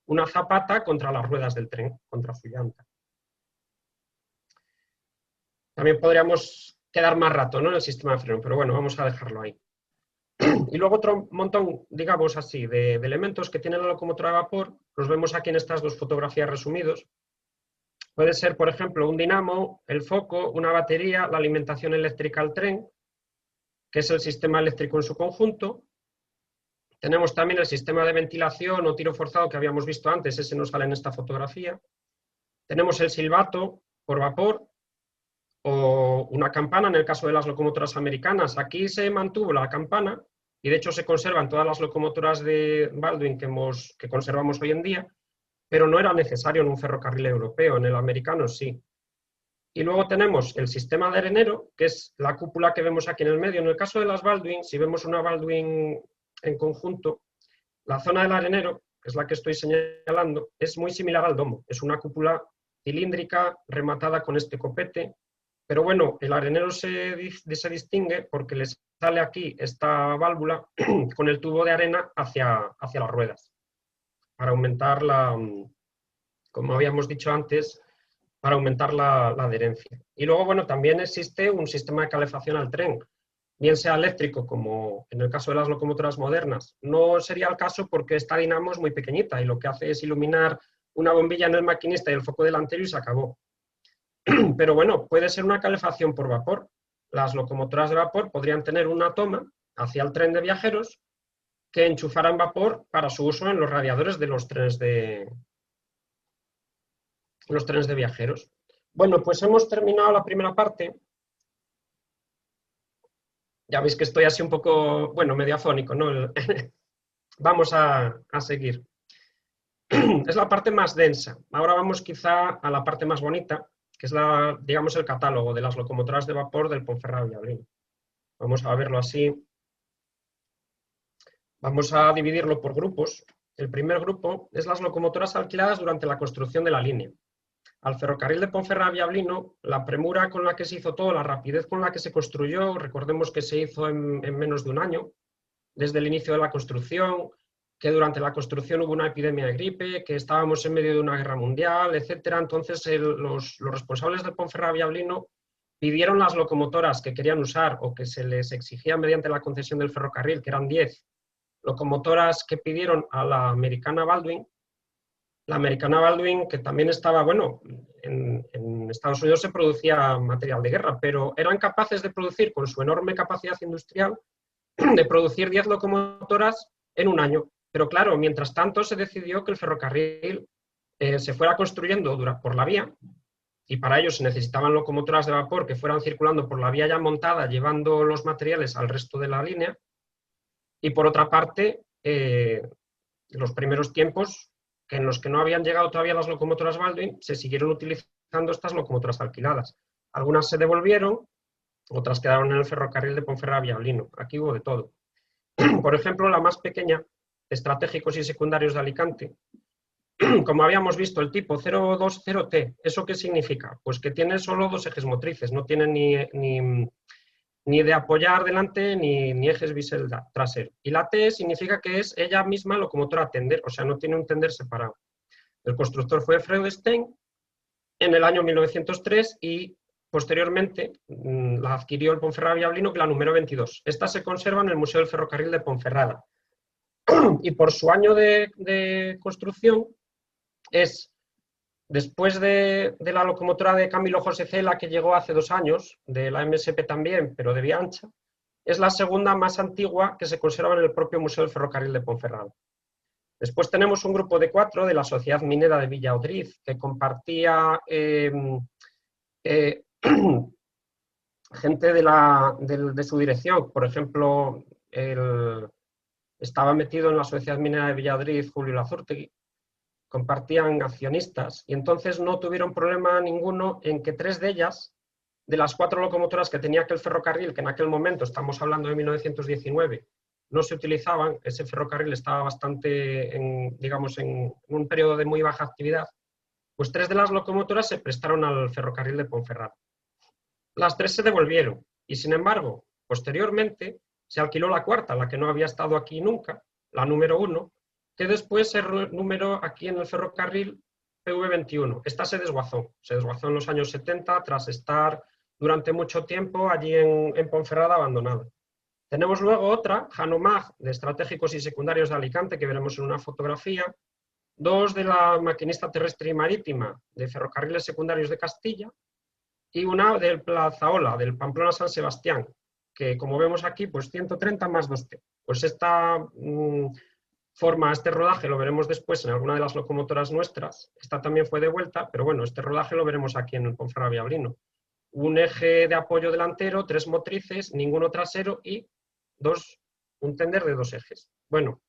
una zapata contra las ruedas del tren, contra su llanta. También podríamos quedar más rato, ¿no?, en el sistema de freno, pero bueno, vamos a dejarlo ahí. Y luego otro montón, digamos así, de elementos que tiene la locomotora de vapor, los vemos aquí en estas dos fotografías resumidos. Puede ser, por ejemplo, un dinamo, el foco, una batería, la alimentación eléctrica al tren, que es el sistema eléctrico en su conjunto. Tenemos también el sistema de ventilación o tiro forzado que habíamos visto antes, ese no sale en esta fotografía. Tenemos el silbato por vapor, o una campana en el caso de las locomotoras americanas. Aquí se mantuvo la campana y de hecho se conservan todas las locomotoras de Baldwin que conservamos hoy en día, pero no era necesario en un ferrocarril europeo, en el americano sí. Y luego tenemos el sistema de arenero, que es la cúpula que vemos aquí en el medio. En el caso de las Baldwin, si vemos una Baldwin en conjunto, la zona del arenero, que es la que estoy señalando, es muy similar al domo. Es una cúpula cilíndrica rematada con este copete. Pero bueno, el arenero se distingue porque le sale aquí esta válvula con el tubo de arena hacia las ruedas, para aumentar como habíamos dicho antes, para aumentar la adherencia. Y luego, bueno, también existe un sistema de calefacción al tren, bien sea eléctrico, como en el caso de las locomotoras modernas. No sería el caso porque esta dinamo es muy pequeñita y lo que hace es iluminar una bombilla en el maquinista y el foco delantero y se acabó. Pero bueno, puede ser una calefacción por vapor. Las locomotoras de vapor podrían tener una toma hacia el tren de viajeros que enchufaran vapor para su uso en los radiadores de los trenes de viajeros. Bueno, pues hemos terminado la primera parte. Ya veis que estoy así un poco, bueno, medio afónico, ¿no? Vamos a seguir. Es la parte más densa. Ahora vamos quizá a la parte más bonita, que es digamos, el catálogo de las locomotoras de vapor del Ponferrada-Villablino. Vamos a verlo así. Vamos a dividirlo por grupos. El primer grupo es las locomotoras alquiladas durante la construcción de la línea. Al ferrocarril de Ponferrada-Villablino, la premura con la que se hizo todo, la rapidez con la que se construyó, recordemos que se hizo en menos de un año, desde el inicio de la construcción, que durante la construcción hubo una epidemia de gripe, que estábamos en medio de una guerra mundial, etc. Entonces los responsables del Ponferrada-Villablino pidieron las locomotoras que querían usar o que se les exigía mediante la concesión del ferrocarril, que eran 10 locomotoras que pidieron a la americana Baldwin, la americana Baldwin, que también estaba, bueno, en Estados Unidos se producía material de guerra, pero eran capaces de producir, con su enorme capacidad industrial, de producir 10 locomotoras en un año. Pero claro, mientras tanto se decidió que el ferrocarril se fuera construyendo por la vía, y para ello se necesitaban locomotoras de vapor que fueran circulando por la vía ya montada, llevando los materiales al resto de la línea. Y por otra parte, los primeros tiempos, que en los que no habían llegado todavía las locomotoras Baldwin, se siguieron utilizando estas locomotoras alquiladas. Algunas se devolvieron, otras quedaron en el ferrocarril de Ponferrada-Villablino. Aquí hubo de todo. Por ejemplo, la más pequeña, Estratégicos y Secundarios de Alicante, como habíamos visto, el tipo 020T, ¿eso qué significa? Pues que tiene solo 2 ejes motrices, no tiene ni de apoyar delante ni ejes bisel trasero. Y la T significa que es ella misma locomotora a tender, o sea, no tiene un tender separado. El constructor fue Freudenstein en el año 1903 y posteriormente la adquirió el Ponferrada-Villablino, que la número 22. Esta se conserva en el Museo del Ferrocarril de Ponferrada. Y por su año de construcción es, después de la locomotora de Camilo José Cela, que llegó hace 2 años, de la MSP también, pero de vía ancha, es la segunda más antigua que se conserva en el propio Museo del Ferrocarril de Ponferrada. Después tenemos un grupo de 4 de la Sociedad Minera de Villaodriz, que compartía gente de su dirección. Por ejemplo, estaba metido en la Sociedad Minera de Villaodriz Julio Lazurtegui, compartían accionistas, y entonces no tuvieron problema ninguno en que 3 de ellas, de las 4 locomotoras que tenía aquel ferrocarril, que en aquel momento, estamos hablando de 1919, no se utilizaban, ese ferrocarril estaba bastante, digamos, en un periodo de muy baja actividad, pues 3 de las locomotoras se prestaron al ferrocarril de Ponferrada. Las 3 se devolvieron, y sin embargo, posteriormente, se alquiló la 4ª, la que no había estado aquí nunca, la número 1, que después se renumeró aquí en el ferrocarril PV21. Esta se desguazó en los años 70 tras estar durante mucho tiempo allí en Ponferrada abandonada. Tenemos luego otra, Hanomag, de Estratégicos y Secundarios de Alicante, que veremos en una fotografía, 2 de la Maquinista Terrestre y Marítima de Ferrocarriles Secundarios de Castilla, y una del Plazaola, del Pamplona-San Sebastián, que como vemos aquí, pues 130 más 2T. Pues esta este rodaje lo veremos después en alguna de las locomotoras nuestras. Esta también fue devuelta, pero bueno, este rodaje lo veremos aquí en el Ponferrada-Villablino. Un eje de apoyo delantero, 3 motrices, ninguno trasero y un tender de 2 ejes. Bueno,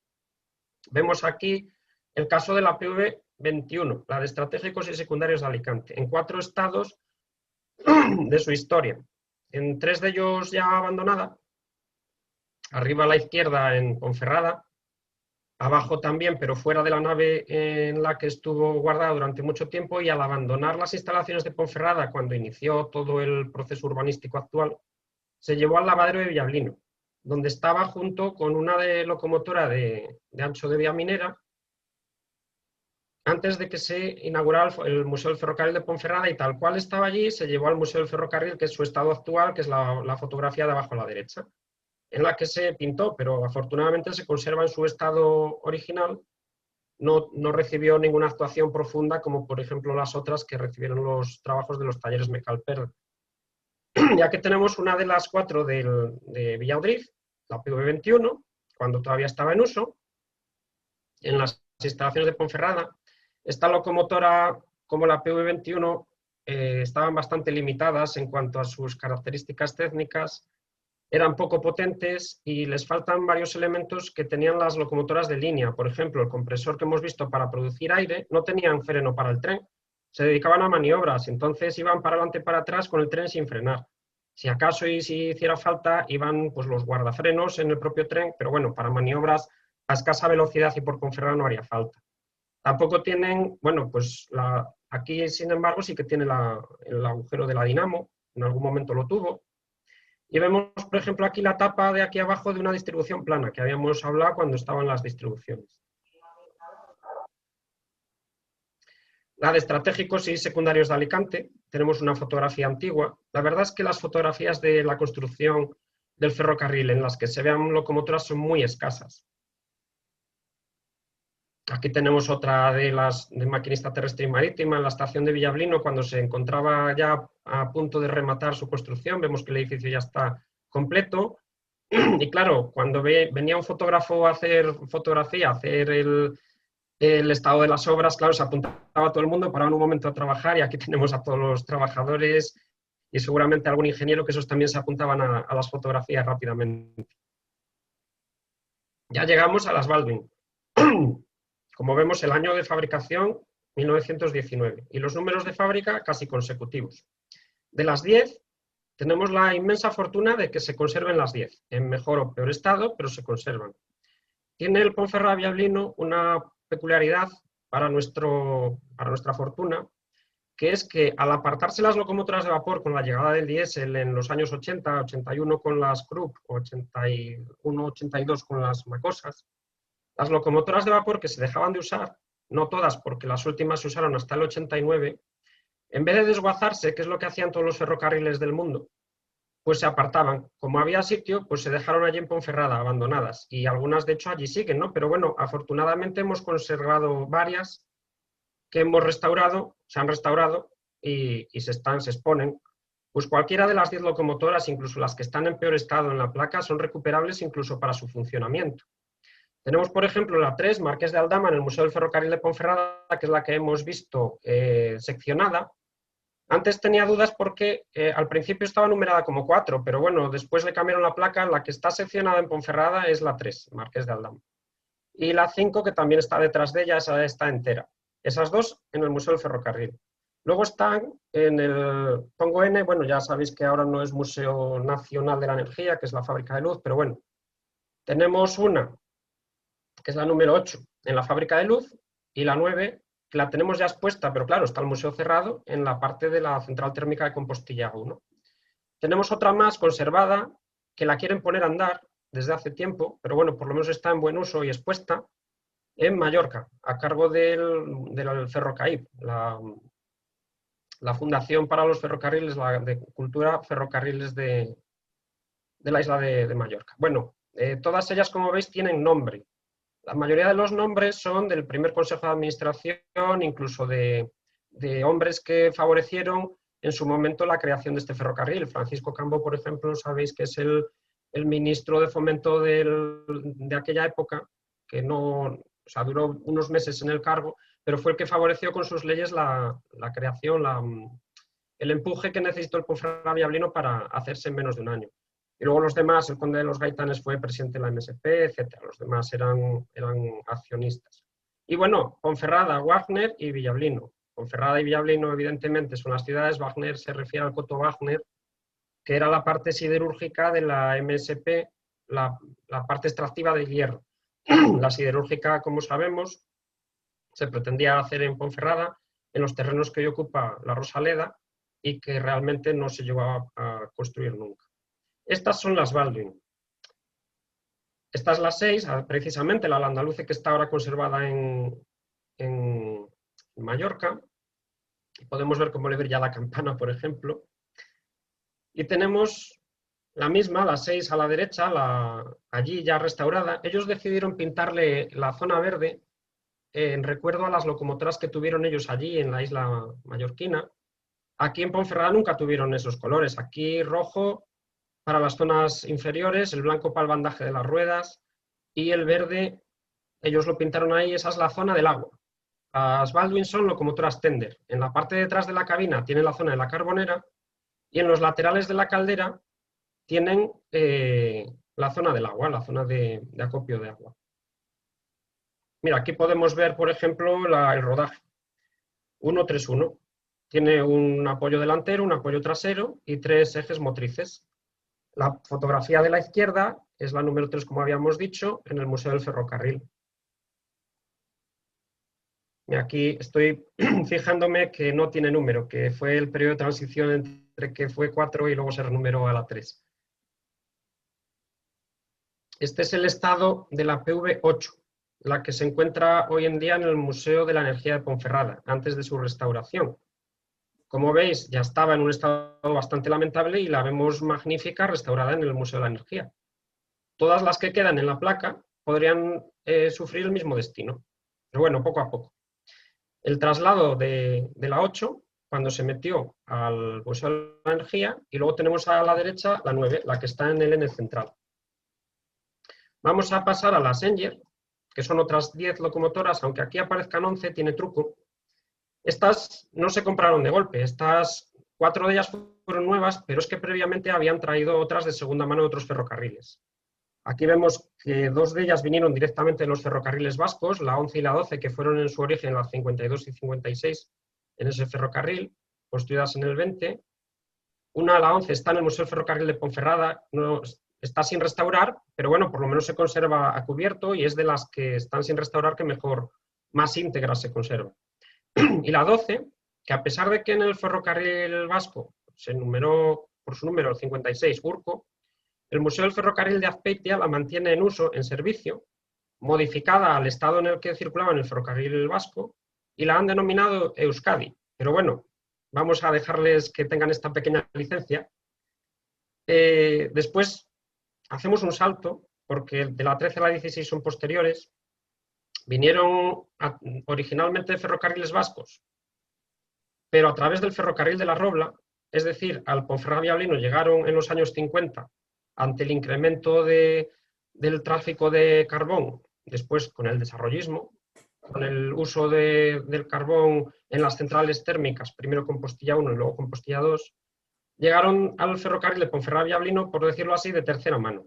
vemos aquí el caso de la PV21, la de Estratégicos y Secundarios de Alicante, en 4 estados de su historia. En 3 de ellos ya abandonada, arriba a la izquierda en Ponferrada, abajo también, pero fuera de la nave en la que estuvo guardada durante mucho tiempo, y al abandonar las instalaciones de Ponferrada cuando inició todo el proceso urbanístico actual, se llevó al lavadero de Villablino, donde estaba junto con una locomotora de ancho de vía minera, antes de que se inaugurara el Museo del Ferrocarril de Ponferrada, y tal cual estaba allí, se llevó al Museo del Ferrocarril, que es su estado actual, que es la fotografía de abajo a la derecha, en la que se pintó, pero afortunadamente se conserva en su estado original. No recibió ninguna actuación profunda, como por ejemplo las otras que recibieron los trabajos de los talleres Mecalper. Ya que tenemos una de las 4 de Villaodriz, la PV21, cuando todavía estaba en uso, en las instalaciones de Ponferrada. Esta locomotora, como la PV21, estaban bastante limitadas en cuanto a sus características técnicas, eran poco potentes y les faltan varios elementos que tenían las locomotoras de línea. Por ejemplo, el compresor que hemos visto para producir aire no tenían freno para el tren, se dedicaban a maniobras, entonces iban para adelante y para atrás con el tren sin frenar. Si acaso y si hiciera falta, iban pues, los guardafrenos en el propio tren, pero bueno, para maniobras a escasa velocidad y por Ponferrada no haría falta. Tampoco tienen, bueno, pues aquí sin embargo sí que tiene el agujero de la dinamo, en algún momento lo tuvo. Y vemos, por ejemplo, aquí la tapa de aquí abajo de una distribución plana, que habíamos hablado cuando estaban las distribuciones. La de Estratégicos y Secundarios de Alicante, tenemos una fotografía antigua. La verdad es que las fotografías de la construcción del ferrocarril en las que se vean locomotoras son muy escasas. Aquí tenemos otra de las de maquinista terrestre y marítima en la estación de Villablino, cuando se encontraba ya a punto de rematar su construcción. Vemos que el edificio ya está completo. Y claro, cuando venía un fotógrafo a hacer fotografía, a hacer el estado de las obras, claro, se apuntaba todo el mundo, paraba un momento a trabajar, y aquí tenemos a todos los trabajadores y seguramente algún ingeniero que esos también se apuntaban a las fotografías rápidamente. Ya llegamos a las Baldwin. Como vemos, el año de fabricación, 1919, y los números de fábrica casi consecutivos. De las 10, tenemos la inmensa fortuna de que se conserven las 10, en mejor o peor estado, pero se conservan. Tiene el Ponferrada Villablino una peculiaridad para nuestra fortuna, que es que al apartarse las locomotoras de vapor con la llegada del diésel en los años 80, 81 con las Krupp, 81, 82 con las Macosas, las locomotoras de vapor que se dejaban de usar, no todas porque las últimas se usaron hasta el 89, en vez de desguazarse, que es lo que hacían todos los ferrocarriles del mundo, pues se apartaban. Como había sitio, pues se dejaron allí en Ponferrada, abandonadas, y algunas de hecho allí siguen, ¿no? Pero bueno, afortunadamente hemos conservado varias que hemos restaurado, se han restaurado y se exponen. Pues cualquiera de las 10 locomotoras, incluso las que están en peor estado en la placa, son recuperables incluso para su funcionamiento. Tenemos, por ejemplo, la 3, Marqués de Aldama, en el Museo del Ferrocarril de Ponferrada, que es la que hemos visto seccionada. Antes tenía dudas porque al principio estaba numerada como 4, pero bueno, después le cambiaron la placa. La que está seccionada en Ponferrada es la 3, Marqués de Aldama. Y la 5, que también está detrás de ella, esa está entera. Esas dos en el Museo del Ferrocarril. Luego están en el Pongo N, bueno, ya sabéis que ahora no es Museo Nacional de la Energía, que es la Fábrica de Luz, pero bueno. Tenemos una, que es la número 8, en la Fábrica de Luz, y la 9, que la tenemos ya expuesta, pero claro, está el museo cerrado en la parte de la central térmica de Compostilla 1. Tenemos otra más conservada, que la quieren poner a andar desde hace tiempo, pero bueno, por lo menos está en buen uso y expuesta, en Mallorca, a cargo del Ferrocaib, la Fundación para los Ferrocarriles, la de Cultura Ferrocarriles de la isla de Mallorca. Bueno, todas ellas, como veis, tienen nombre. La mayoría de los nombres son del primer Consejo de Administración, incluso de hombres que favorecieron en su momento la creación de este ferrocarril. Francisco Cambó, por ejemplo, sabéis que es el ministro de Fomento de aquella época, que no, o sea, duró unos meses en el cargo, pero fue el que favoreció con sus leyes la creación, el empuje que necesitó el Ponferrada Villablino para hacerse en menos de un año. Y luego los demás, el conde de los Gaitanes fue presidente de la MSP, etc. Los demás eran accionistas. Y bueno, Ponferrada, Wagner y Villablino. Ponferrada y Villablino, evidentemente, son las ciudades. Wagner se refiere al coto Wagner, que era la parte siderúrgica de la MSP, la parte extractiva del hierro. La siderúrgica, como sabemos, se pretendía hacer en Ponferrada, en los terrenos que hoy ocupa la Rosaleda, y que realmente no se llegó a construir nunca. Estas son las Baldwin. Esta es la 6, precisamente la Landaluce, que está ahora conservada en Mallorca. Podemos ver cómo le brilla la campana, por ejemplo. Y tenemos la misma, la 6 a la derecha, allí ya restaurada. Ellos decidieron pintarle la zona verde en recuerdo a las locomotoras que tuvieron ellos allí en la isla mallorquina. Aquí en Ponferrada nunca tuvieron esos colores. Aquí rojo para las zonas inferiores, el blanco para el bandaje de las ruedas, y el verde, ellos lo pintaron ahí, esa es la zona del agua. Las Baldwin son locomotoras tender. En la parte de detrás de la cabina tienen la zona de la carbonera, y en los laterales de la caldera tienen la zona del agua, la zona de acopio de agua. Mira, aquí podemos ver, por ejemplo, el rodaje. 1-3-1. Tiene un apoyo delantero, un apoyo trasero y 3 ejes motrices. La fotografía de la izquierda es la número 3, como habíamos dicho, en el Museo del Ferrocarril. Y aquí estoy fijándome que no tiene número, que fue el periodo de transición entre que fue 4 y luego se renumeró a la 3. Este es el estado de la PV8, la que se encuentra hoy en día en el Museo de la Energía de Ponferrada, antes de su restauración. Como veis, ya estaba en un estado bastante lamentable y la vemos magnífica restaurada en el Museo de la Energía. Todas las que quedan en la placa podrían sufrir el mismo destino. Pero bueno, poco a poco. El traslado de la 8, cuando se metió al Museo de la Energía, y luego tenemos a la derecha la 9, la que está en el N central. Vamos a pasar a las Enger, que son otras 10 locomotoras, aunque aquí aparezcan 11, tiene truco. Estas no se compraron de golpe, estas 4 de ellas fueron nuevas, pero es que previamente habían traído otras de segunda mano de otros ferrocarriles. Aquí vemos que 2 de ellas vinieron directamente de los ferrocarriles vascos, la 11 y la 12, que fueron en su origen las 52 y 56 en ese ferrocarril, construidas en el 20. Una, la 11, está en el Museo del Ferrocarril de Ponferrada, no, está sin restaurar, pero bueno, por lo menos se conserva a cubierto y es de las que están sin restaurar que mejor, más íntegra se conserva. Y la 12, que a pesar de que en el ferrocarril vasco se numeró por su número 56 Urco, el Museo del Ferrocarril de Azpeitia la mantiene en uso, en servicio, modificada al estado en el que circulaba en el ferrocarril vasco, y la han denominado Euskadi. Pero bueno, vamos a dejarles que tengan esta pequeña licencia. Después hacemos un salto, porque de la 13 a la 16 son posteriores. Vinieron originalmente de ferrocarriles vascos, pero a través del ferrocarril de la Robla, es decir, al Ponferrada-Villablino llegaron en los años 50 ante el incremento del tráfico de carbón, después con el desarrollismo, con el uso del carbón en las centrales térmicas, primero con Postilla 1 y luego con Postilla 2, llegaron al ferrocarril de Ponferrada-Villablino, por decirlo así, de tercera mano.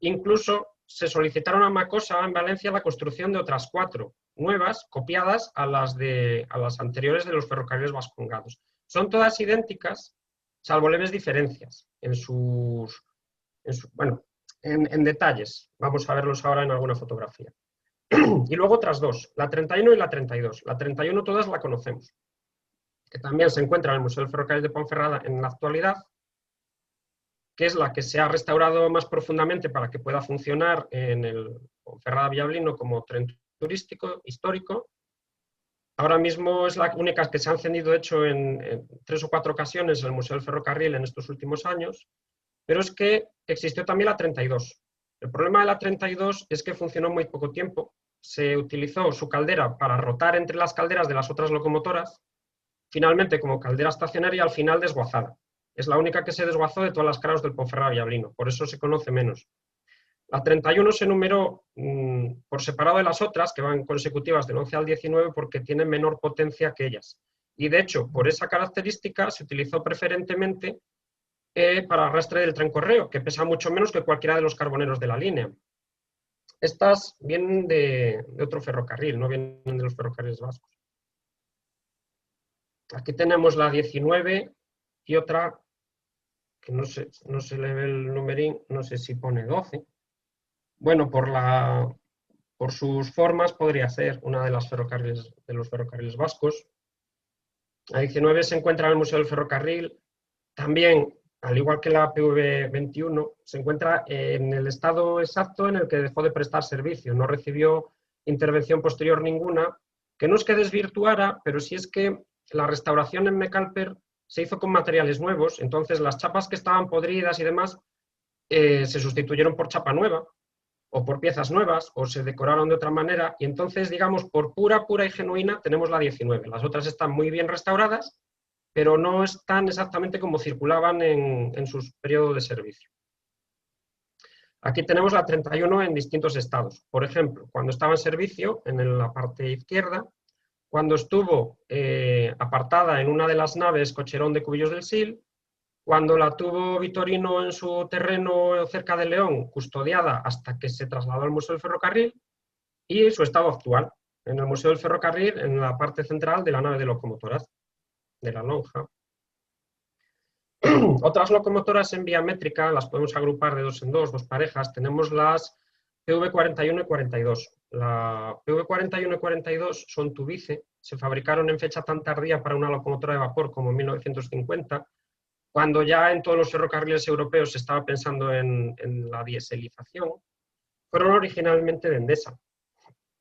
Incluso se solicitaron a Macosa en Valencia la construcción de otras 4 nuevas, copiadas a las anteriores de los ferrocarriles vascongados. Son todas idénticas, salvo leves diferencias en detalles. Vamos a verlos ahora en alguna fotografía. Y luego otras 2, la 31 y la 32. La 31 todas la conocemos, que también se encuentra en el Museo del Ferrocarril de Ponferrada en la actualidad, que es la que se ha restaurado más profundamente para que pueda funcionar en el Ponferrada-Villablino como tren turístico histórico. Ahora mismo es la única que se ha encendido, de hecho, en 3 o 4 ocasiones en el Museo del Ferrocarril en estos últimos años, pero es que existió también la 32. El problema de la 32 es que funcionó muy poco tiempo. Se utilizó su caldera para rotar entre las calderas de las otras locomotoras, finalmente como caldera estacionaria, al final desguazada. Es la única que se desguazó de todas las carros del Ponferrada-Villablino, por eso se conoce menos. La 31 se numeró por separado de las otras, que van consecutivas del 11 al 19, porque tienen menor potencia que ellas. Y de hecho, por esa característica, se utilizó preferentemente para arrastre del tren correo, que pesa mucho menos que cualquiera de los carboneros de la línea. Estas vienen de otro ferrocarril, no vienen de los ferrocarriles vascos. Aquí tenemos la 19 y otra que no se le ve el numerín, no sé si pone 12. Bueno, por sus formas podría ser una de los ferrocarriles vascos. La 19 se encuentra en el Museo del Ferrocarril. También, al igual que la PV21, se encuentra en el estado exacto en el que dejó de prestar servicio. No recibió intervención posterior ninguna, que no es que desvirtuara, pero sí es que la restauración en Mecalper se hizo con materiales nuevos, entonces las chapas que estaban podridas y demás se sustituyeron por chapa nueva, o por piezas nuevas, o se decoraron de otra manera, y entonces, digamos, por pura y genuina, tenemos la 19. Las otras están muy bien restauradas, pero no están exactamente como circulaban en sus periodos de servicio. Aquí tenemos la 31 en distintos estados. Por ejemplo, cuando estaba en servicio, en la parte izquierda, cuando estuvo apartada en una de las naves Cocherón de Cubillos del Sil, cuando la tuvo Vitorino en su terreno cerca de León, custodiada hasta que se trasladó al Museo del Ferrocarril, y su estado actual, en el Museo del Ferrocarril, en la parte central de la nave de locomotoras, de la lonja. Otras locomotoras en vía métrica las podemos agrupar de 2 en 2, 2 parejas. Tenemos las PV41 y 42. La PV41 y 42 son tubice, se fabricaron en fecha tan tardía para una locomotora de vapor como en 1950, cuando ya en todos los ferrocarriles europeos se estaba pensando en la dieselización. Fueron originalmente de Endesa,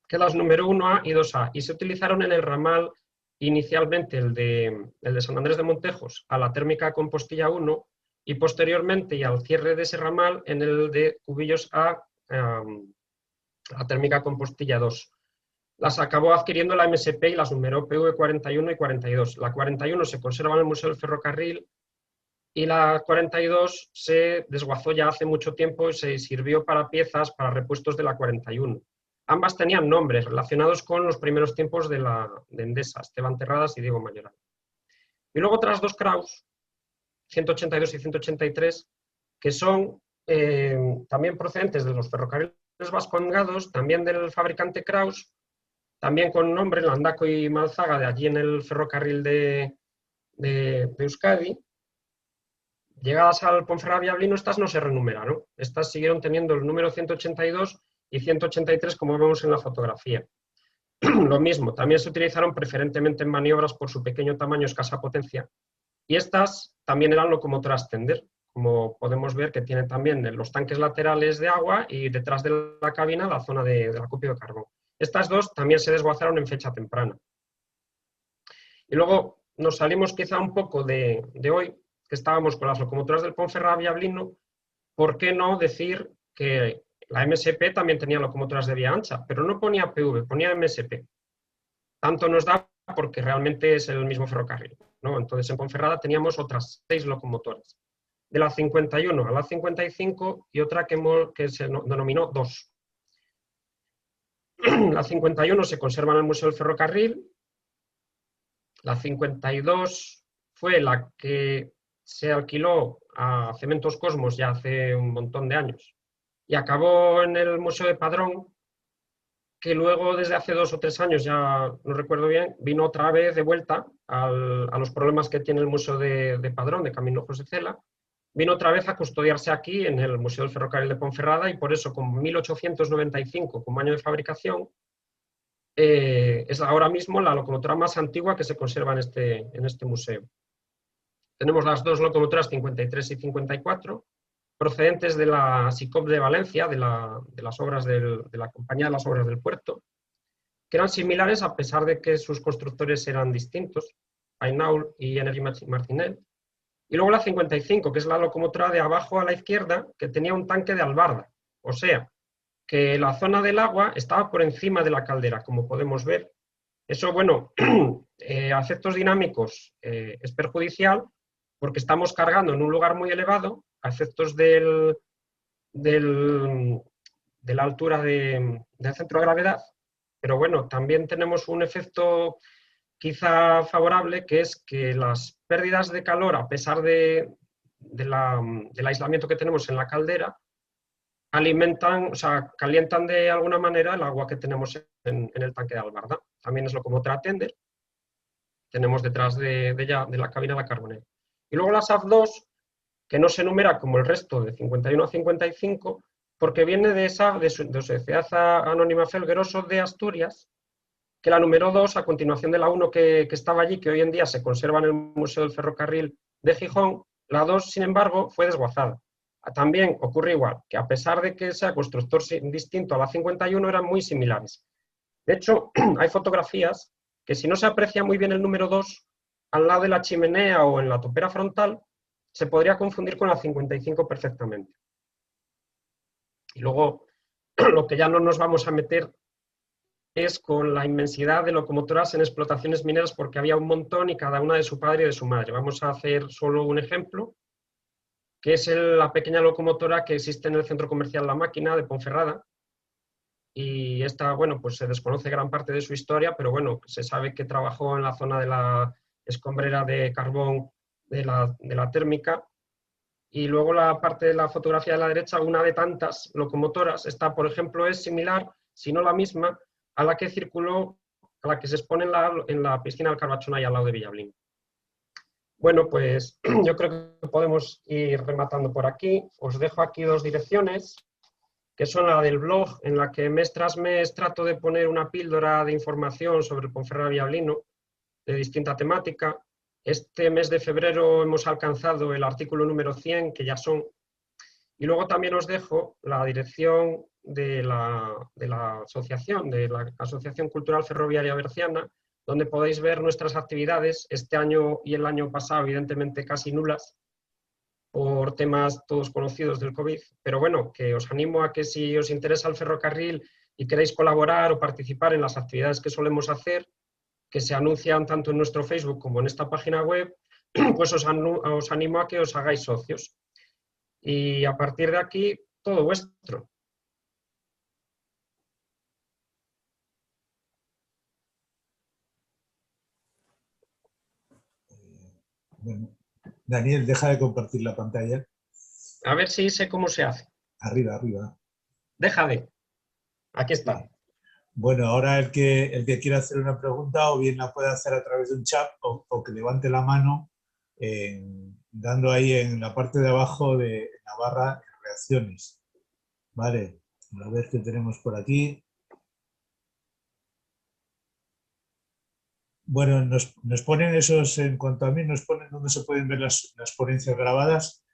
que las número 1A y 2A, y se utilizaron en el ramal inicialmente el de San Andrés de Montejos a la térmica con Postilla 1 y posteriormente y al cierre de ese ramal en el de Cubillos a la térmica con Postilla 2. las acabó adquiriendo la MSP y las numeró PV41 y 42. La 41 se conserva en el Museo del Ferrocarril y la 42 se desguazó ya hace mucho tiempo y se sirvió para piezas, para repuestos de la 41. Ambas tenían nombres relacionados con los primeros tiempos de Endesa, Esteban Terradas y Diego Mayoral. Y luego otras dos Kraus, 182 y 183, que son también procedentes de los ferrocarriles vascongados, también del fabricante Kraus, también con nombre Landaco y Malzaga, de allí en el ferrocarril de Euskadi. Llegadas al Ponferrada-Villablino, estas no se renumeraron. Estas siguieron teniendo el número 182 y 183, como vemos en la fotografía. Lo mismo, también se utilizaron preferentemente en maniobras por su pequeño tamaño y escasa potencia. Y estas también eran locomotoras tender, como podemos ver que tienen también los tanques laterales de agua y detrás de la cabina la zona del acopio de carbón. Estas dos también se desguazaron en fecha temprana. Y luego nos salimos quizá un poco de hoy, que estábamos con las locomotoras del Ponferrada-Villablino. ¿Por qué no decir que la MSP también tenía locomotoras de vía ancha, pero no ponía PV, ponía MSP? Tanto nos da porque realmente es el mismo ferrocarril, ¿no? Entonces en Ponferrada teníamos otras 6 locomotoras, de la 51 a la 55 y otra que se denominó 2. La 51 se conserva en el Museo del Ferrocarril, la 52 fue la que se alquiló a Cementos Cosmos ya hace un montón de años y acabó en el Museo de Padrón, que luego desde hace 2 o 3 años, ya no recuerdo bien, vino otra vez de vuelta a los problemas que tiene el Museo de Padrón, de Camino José Cela, vino otra vez a custodiarse aquí en el Museo del Ferrocarril de Ponferrada y por eso con 1895 como año de fabricación, es ahora mismo la locomotora más antigua que se conserva en este museo. Tenemos las dos locomotoras 53 y 54, procedentes de la SICOP de Valencia, de las obras de la Compañía de las Obras del Puerto, que eran similares a pesar de que sus constructores eran distintos, Aynaul y Energy Martinel. Y luego la 55, que es la locomotora de abajo a la izquierda, que tenía un tanque de albarda, o sea, que la zona del agua estaba por encima de la caldera, como podemos ver. Eso, bueno, a efectos dinámicos es perjudicial, porque estamos cargando en un lugar muy elevado, a efectos de la altura del centro de gravedad, pero bueno, también tenemos un efecto quizá favorable, que es que las pérdidas de calor, a pesar del aislamiento que tenemos en la caldera, alimentan, o sea, calientan de alguna manera el agua que tenemos en el tanque de albarda. También es locomotora tender, tenemos detrás de la cabina la carbonera. Y luego la SAF2, que no se enumera como el resto de 51 a 55, porque viene de Sociedad Anónima Felgueroso de Asturias, que la numeró 2 a continuación de la 1 que estaba allí, que hoy en día se conserva en el Museo del Ferrocarril de Gijón. La 2, sin embargo, fue desguazada. También ocurre igual, que a pesar de que sea constructor distinto a la 51, eran muy similares. De hecho, hay fotografías que si no se aprecia muy bien el número 2, al lado de la chimenea o en la topera frontal, se podría confundir con la 55 perfectamente. Y luego, lo que ya no nos vamos a meter es con la inmensidad de locomotoras en explotaciones mineras, porque había un montón y cada una de su padre y de su madre. Vamos a hacer solo un ejemplo, que es la pequeña locomotora que existe en el centro comercial La Máquina de Ponferrada. Y esta, bueno, pues se desconoce gran parte de su historia, pero bueno, se sabe que trabajó en la zona de la escombrera de carbón de la térmica. Y luego la parte de la fotografía de la derecha, una de tantas locomotoras. Esta, por ejemplo, es similar, si no la misma, a la que circuló, a la que se expone en la piscina del Carbachón, ahí al lado de Villablín. Bueno, pues yo creo que podemos ir rematando por aquí. Os dejo aquí 2 direcciones, que son la del blog, en la que mes tras mes trato de poner una píldora de información sobre el Ponferrada-Villablino, de distinta temática. Este mes de febrero hemos alcanzado el artículo número 100, que ya son. Y luego también os dejo la dirección de la asociación, de la Asociación Cultural Ferroviaria Berciana, donde podéis ver nuestras actividades, este año y el año pasado, evidentemente casi nulas, por temas todos conocidos del COVID. Pero bueno, que os animo a que si os interesa el ferrocarril, y queréis colaborar o participar en las actividades que solemos hacer, que se anuncian tanto en nuestro Facebook como en esta página web, pues os animo a que os hagáis socios. Y a partir de aquí, todo vuestro.
Bueno, Daniel, deja de compartir la pantalla.
A ver si sé cómo se hace.
Arriba, arriba.
Deja de. Aquí está.
Sí. Bueno, ahora el que quiera hacer una pregunta o bien la puede hacer a través de un chat o que levante la mano dando ahí en la parte de abajo de la barra reacciones. Vale, a ver qué tenemos por aquí. Bueno, nos ponen esos, en cuanto a mí, nos ponen donde se pueden ver las ponencias grabadas.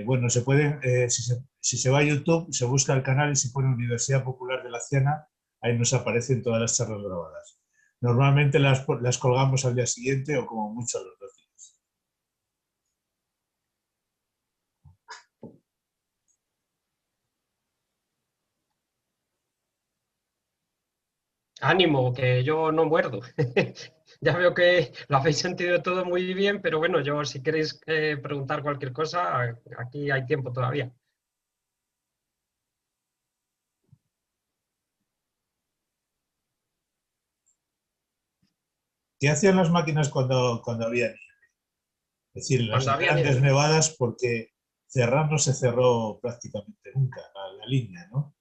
Bueno, se pueden, si se va a YouTube, se busca el canal y se pone Universidad Popular de la Ciana, ahí nos aparecen todas las charlas grabadas. Normalmente las colgamos al día siguiente o como mucho a los 2 días.
Ánimo, que yo no muerdo. Ya veo que lo habéis sentido todo muy bien, pero bueno, yo si queréis preguntar cualquier cosa, aquí hay tiempo todavía.
¿Qué hacían las máquinas cuando había nieve? Es decir, las
Cuando había
grandes
nieve.
nevadas, porque cerrar no se cerró prácticamente nunca la línea, ¿no?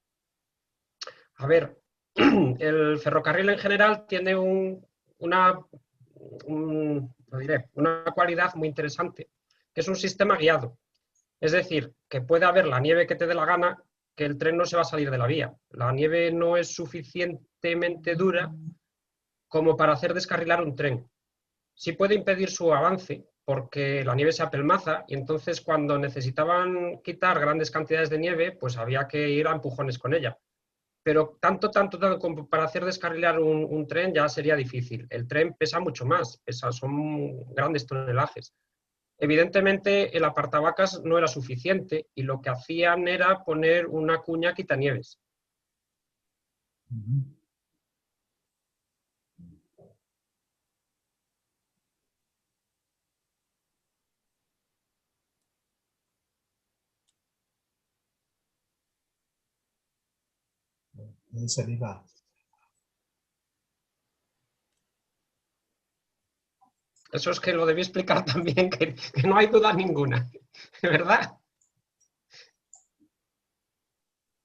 A ver, el ferrocarril en general tiene una cualidad muy interesante, que es un sistema guiado. Es decir, que puede haber la nieve que te dé la gana, que el tren no se va a salir de la vía. La nieve no es suficientemente dura como para hacer descarrilar un tren. Sí puede impedir su avance, porque la nieve se apelmaza y entonces cuando necesitaban quitar grandes cantidades de nieve, pues había que ir a empujones con ella. Pero tanto como para hacer descarrilar un tren ya sería difícil. El tren pesa mucho más, son grandes tonelajes. Evidentemente, el apartavacas no era suficiente y lo que hacían era poner una cuña quitanieves.
Desanima.
Eso es que lo debí explicar también, que no hay duda ninguna, ¿verdad?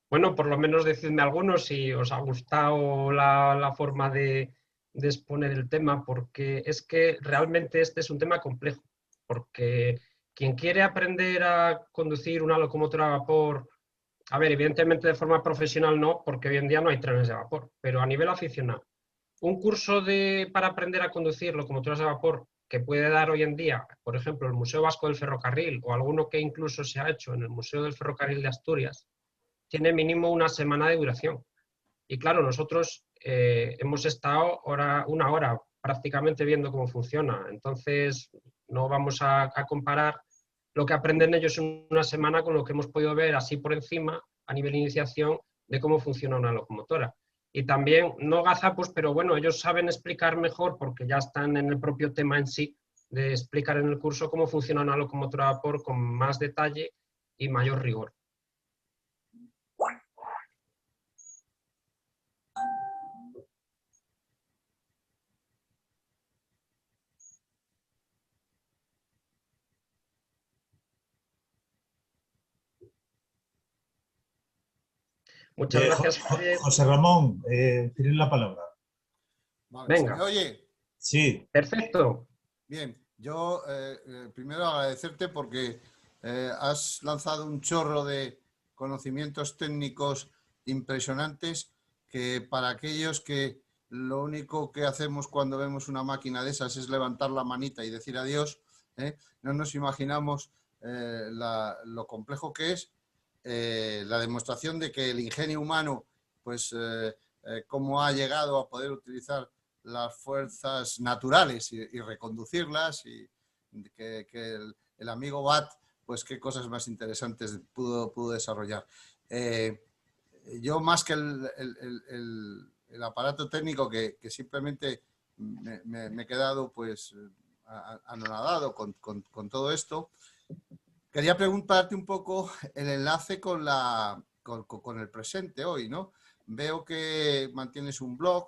Bueno, por lo menos decidme algunos si os ha gustado la forma de exponer el tema, porque es que realmente este es un tema complejo, porque quien quiere aprender a conducir una locomotora a vapor, a ver, evidentemente de forma profesional no, porque hoy en día no hay trenes de vapor, pero a nivel aficionado, un curso para aprender a conducir locomotoras de vapor que puede dar hoy en día, por ejemplo, el Museo Vasco del Ferrocarril o alguno que incluso se ha hecho en el Museo del Ferrocarril de Asturias, tiene mínimo una semana de duración. Y claro, nosotros hemos estado una hora prácticamente viendo cómo funciona. Entonces, no vamos a comparar lo que aprenden ellos en una semana con lo que hemos podido ver así por encima, a nivel de iniciación, de cómo funciona una locomotora. Y también, no gazapos, pero bueno, ellos saben explicar mejor, porque ya están en el propio tema en sí, de explicar en el curso cómo funciona una locomotora a vapor con más detalle y mayor rigor. Muchas gracias, Javier.
José Ramón, tienes la palabra.
Vale, ¿se me
Venga.
oye?
Sí.
Perfecto.
Bien, yo primero agradecerte porque has lanzado un chorro de conocimientos técnicos impresionantes que para aquellos que lo único que hacemos cuando vemos una máquina de esas es levantar la manita y decir adiós, no nos imaginamos lo complejo que es, la demostración de que el ingenio humano, pues cómo ha llegado a poder utilizar las fuerzas naturales y reconducirlas, y que el amigo Watt, pues qué cosas más interesantes pudo desarrollar. yo más que el aparato técnico que simplemente me he quedado pues anonadado con todo esto, quería preguntarte un poco el enlace con el presente hoy, ¿no? Veo que mantienes un blog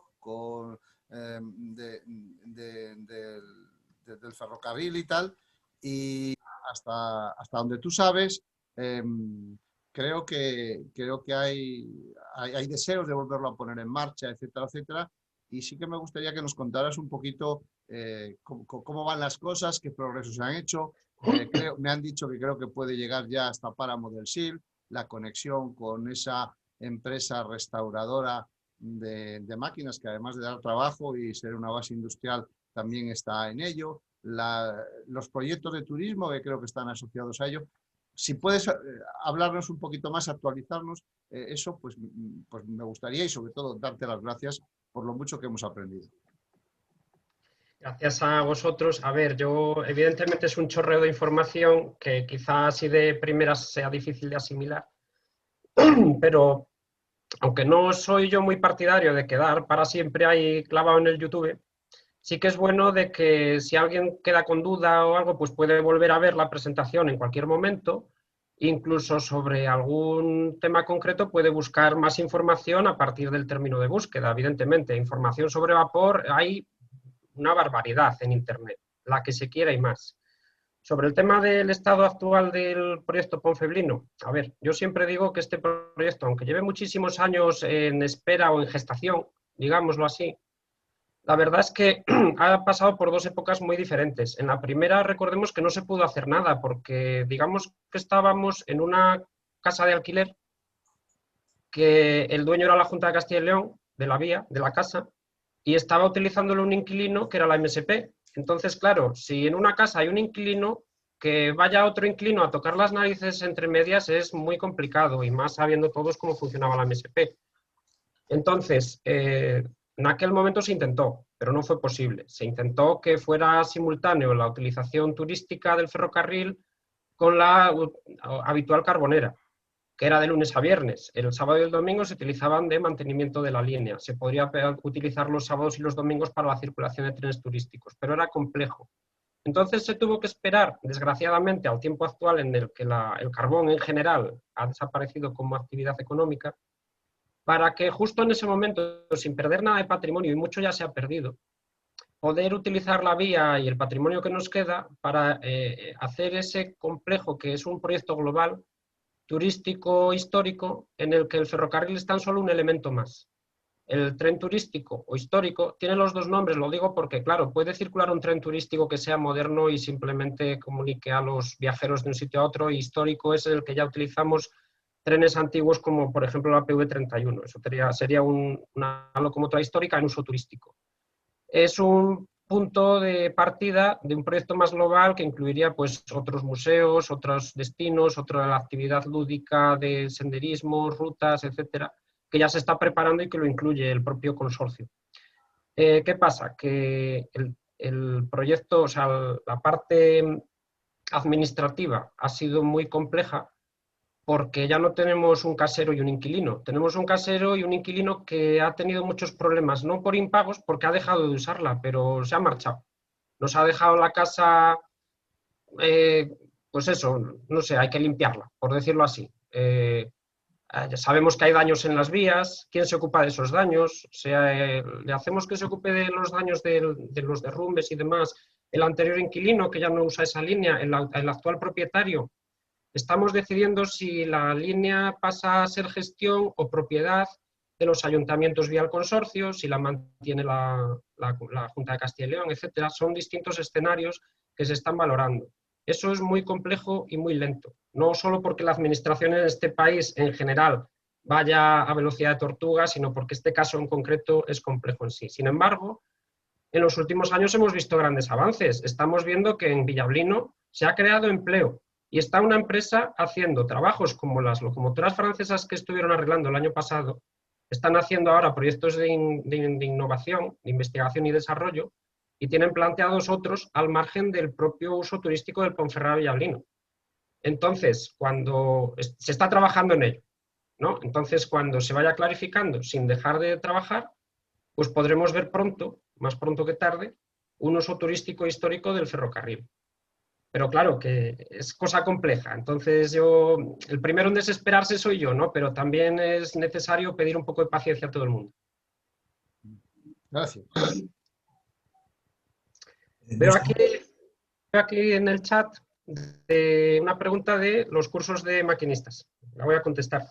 del ferrocarril y tal, y hasta donde tú sabes, creo que hay deseos de volverlo a poner en marcha, etcétera, etcétera. Y sí que me gustaría que nos contaras un poquito cómo van las cosas, qué progresos se han hecho. Me han dicho que creo que puede llegar ya hasta Páramo del Sil, la conexión con esa empresa restauradora de máquinas que, además de dar trabajo y ser una base industrial, también está en ello. Los proyectos de turismo que creo que están asociados a ello. Si puedes hablarnos un poquito más, actualizarnos, eso pues me gustaría, y sobre todo darte las gracias por lo mucho que hemos aprendido.
Gracias a vosotros. A ver, evidentemente es un chorreo de información que quizás así de primeras sea difícil de asimilar, pero aunque no soy yo muy partidario de quedar para siempre ahí clavado en el YouTube, sí que es bueno de que si alguien queda con duda o algo, pues puede volver a ver la presentación en cualquier momento. Incluso sobre algún tema concreto puede buscar más información a partir del término de búsqueda. Evidentemente, información sobre vapor hay una barbaridad en Internet, la que se quiera y más. Sobre el tema del estado actual del proyecto Ponfeblino, a ver, yo siempre digo que este proyecto, aunque lleve muchísimos años en espera o en gestación, digámoslo así, la verdad es que ha pasado por dos épocas muy diferentes. En la primera, recordemos que no se pudo hacer nada, porque digamos que estábamos en una casa de alquiler, que el dueño era la Junta de Castilla y León, de la vía, de la casa, y estaba utilizándolo un inquilino que era la MSP. Entonces, claro, si en una casa hay un inquilino, que vaya otro inquilino a tocar las narices entre medias es muy complicado, y más sabiendo todos cómo funcionaba la MSP. Entonces, en aquel momento se intentó, pero no fue posible. Se intentó que fuera simultáneo la utilización turística del ferrocarril con la habitual carbonera, que era de lunes a viernes. El sábado y el domingo se utilizaban de mantenimiento de la línea. Se podría utilizar los sábados y los domingos para la circulación de trenes turísticos, pero era complejo. Entonces se tuvo que esperar, desgraciadamente, al tiempo actual en el que el carbón en general ha desaparecido como actividad económica, para que justo en ese momento, sin perder nada de patrimonio, y mucho ya se ha perdido, poder utilizar la vía y el patrimonio que nos queda para hacer ese complejo que es un proyecto global, turístico, histórico, en el que el ferrocarril es tan solo un elemento más. El tren turístico o histórico tiene los dos nombres, lo digo porque, claro, puede circular un tren turístico que sea moderno y simplemente comunique a los viajeros de un sitio a otro, y histórico es el que ya utilizamos trenes antiguos como, por ejemplo, la PV31. Eso sería una locomotora histórica en uso turístico. Es un punto de partida de un proyecto más global que incluiría pues, otros museos, otros destinos, otra actividad lúdica de senderismo, rutas, etcétera, que ya se está preparando y que lo incluye el propio consorcio. ¿Qué pasa? Que el proyecto, o sea, la parte administrativa ha sido muy compleja, porque ya no tenemos un casero y un inquilino. Tenemos un casero y un inquilino que ha tenido muchos problemas, no por impagos, porque ha dejado de usarla, pero se ha marchado. Nos ha dejado la casa, pues eso, no sé, hay que limpiarla, por decirlo así. Ya sabemos que hay daños en las vías. ¿Quién se ocupa de esos daños? O sea, le hacemos que se ocupe de los daños de los derrumbes y demás el anterior inquilino, que ya no usa esa línea, el actual propietario. Estamos decidiendo si la línea pasa a ser gestión o propiedad de los ayuntamientos vía el consorcio, si la mantiene la Junta de Castilla y León, etcétera. Son distintos escenarios que se están valorando. Eso es muy complejo y muy lento, no solo porque la administración en este país en general vaya a velocidad de tortuga, sino porque este caso en concreto es complejo en sí. Sin embargo, en los últimos años hemos visto grandes avances. Estamos viendo que en Villablino se ha creado empleo y está una empresa haciendo trabajos como las locomotoras francesas que estuvieron arreglando el año pasado. Están haciendo ahora proyectos de innovación, de investigación y desarrollo, y tienen planteados otros al margen del propio uso turístico del Ponferrada Villablino. Entonces, cuando se está trabajando en ello, ¿no? Entonces, cuando se vaya clarificando sin dejar de trabajar, pues podremos ver pronto, más pronto que tarde, un uso turístico histórico del ferrocarril. Pero claro, que es cosa compleja. Entonces el primero en desesperarse soy yo, ¿no? Pero también es necesario pedir un poco de paciencia a todo el mundo.
Gracias.
Veo aquí en el chat una pregunta de los cursos de maquinistas. La voy a contestar.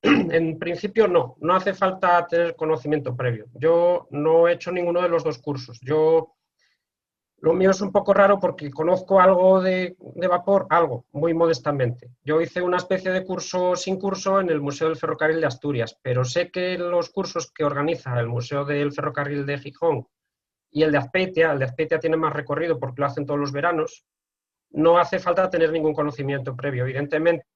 En principio no hace falta tener conocimiento previo. Yo no he hecho ninguno de los dos cursos. Lo mío es un poco raro porque conozco algo de vapor, algo, muy modestamente. Yo hice una especie de curso sin curso en el Museo del Ferrocarril de Asturias, pero sé que los cursos que organiza el Museo del Ferrocarril de Gijón y el de Azpeitia tiene más recorrido porque lo hacen todos los veranos, no hace falta tener ningún conocimiento previo. Evidentemente,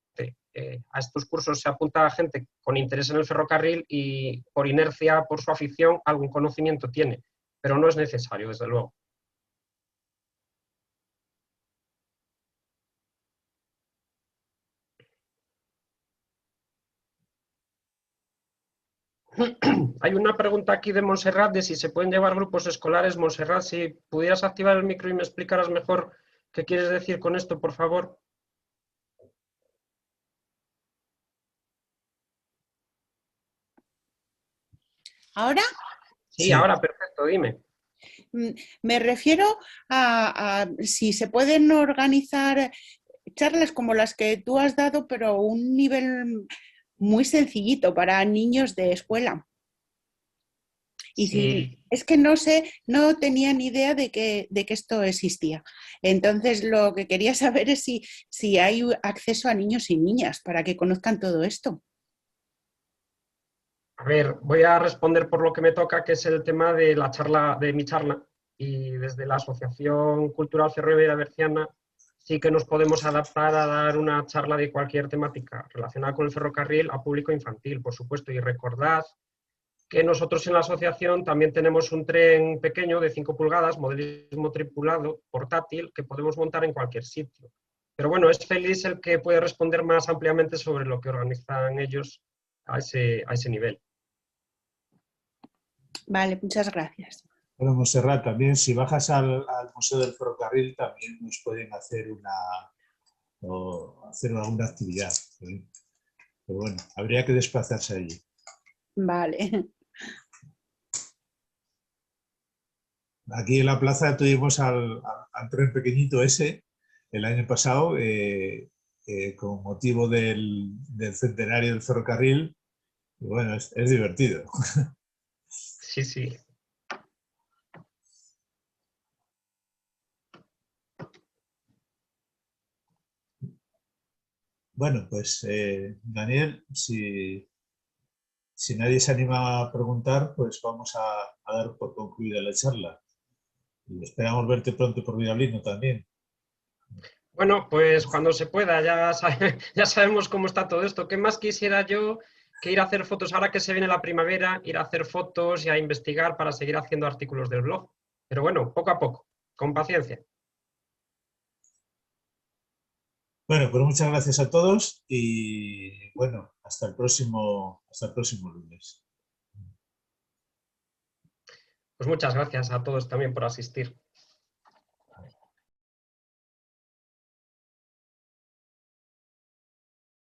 a estos cursos se apunta gente con interés en el ferrocarril y por inercia, por su afición, algún conocimiento tiene, pero no es necesario, desde luego. Hay una pregunta aquí de Montserrat de si se pueden llevar grupos escolares. Montserrat, si pudieras activar el micro y me explicaras mejor qué quieres decir con esto, por favor.
¿Ahora?
Sí, ahora, perfecto, dime.
Me refiero a si se pueden organizar charlas como las que tú has dado, pero a un nivel muy sencillito para niños de escuela. Y
Sí.
es que no sé, no tenía ni idea de que esto existía. Entonces, lo que quería saber es si hay acceso a niños y niñas para que conozcan todo esto.
A ver, voy a responder por lo que me toca, que es el tema de la charla, de mi charla. Y desde la Asociación Cultural Ferroviaria Berciana sí que nos podemos adaptar a dar una charla de cualquier temática relacionada con el ferrocarril a público infantil, por supuesto. Y recordad que nosotros en la asociación también tenemos un tren pequeño de 5 pulgadas, modelismo tripulado, portátil, que podemos montar en cualquier sitio. Pero bueno, es Félix el que puede responder más ampliamente sobre lo que organizan ellos a ese nivel.
Vale, muchas gracias.
Bueno, Montserrat, también si bajas al Museo del Ferrocarril también nos pueden hacer alguna actividad, ¿sí? Pero bueno, habría que desplazarse allí.
Vale.
Aquí en la plaza tuvimos al tren pequeñito ese el año pasado con motivo del centenario del ferrocarril. Y bueno, es divertido.
Sí, sí.
Bueno, pues Daniel, si nadie se anima a preguntar, pues vamos a dar por concluida la charla. Y esperamos verte pronto por Villablino también.
Bueno, pues cuando se pueda, ya sabemos cómo está todo esto. ¿Qué más quisiera yo que ir a hacer fotos ahora que se viene la primavera, ir a hacer fotos y a investigar para seguir haciendo artículos del blog? Pero bueno, poco a poco, con paciencia.
Bueno, pues muchas gracias a todos y bueno, hasta el próximo lunes.
Pues muchas gracias a todos también por asistir.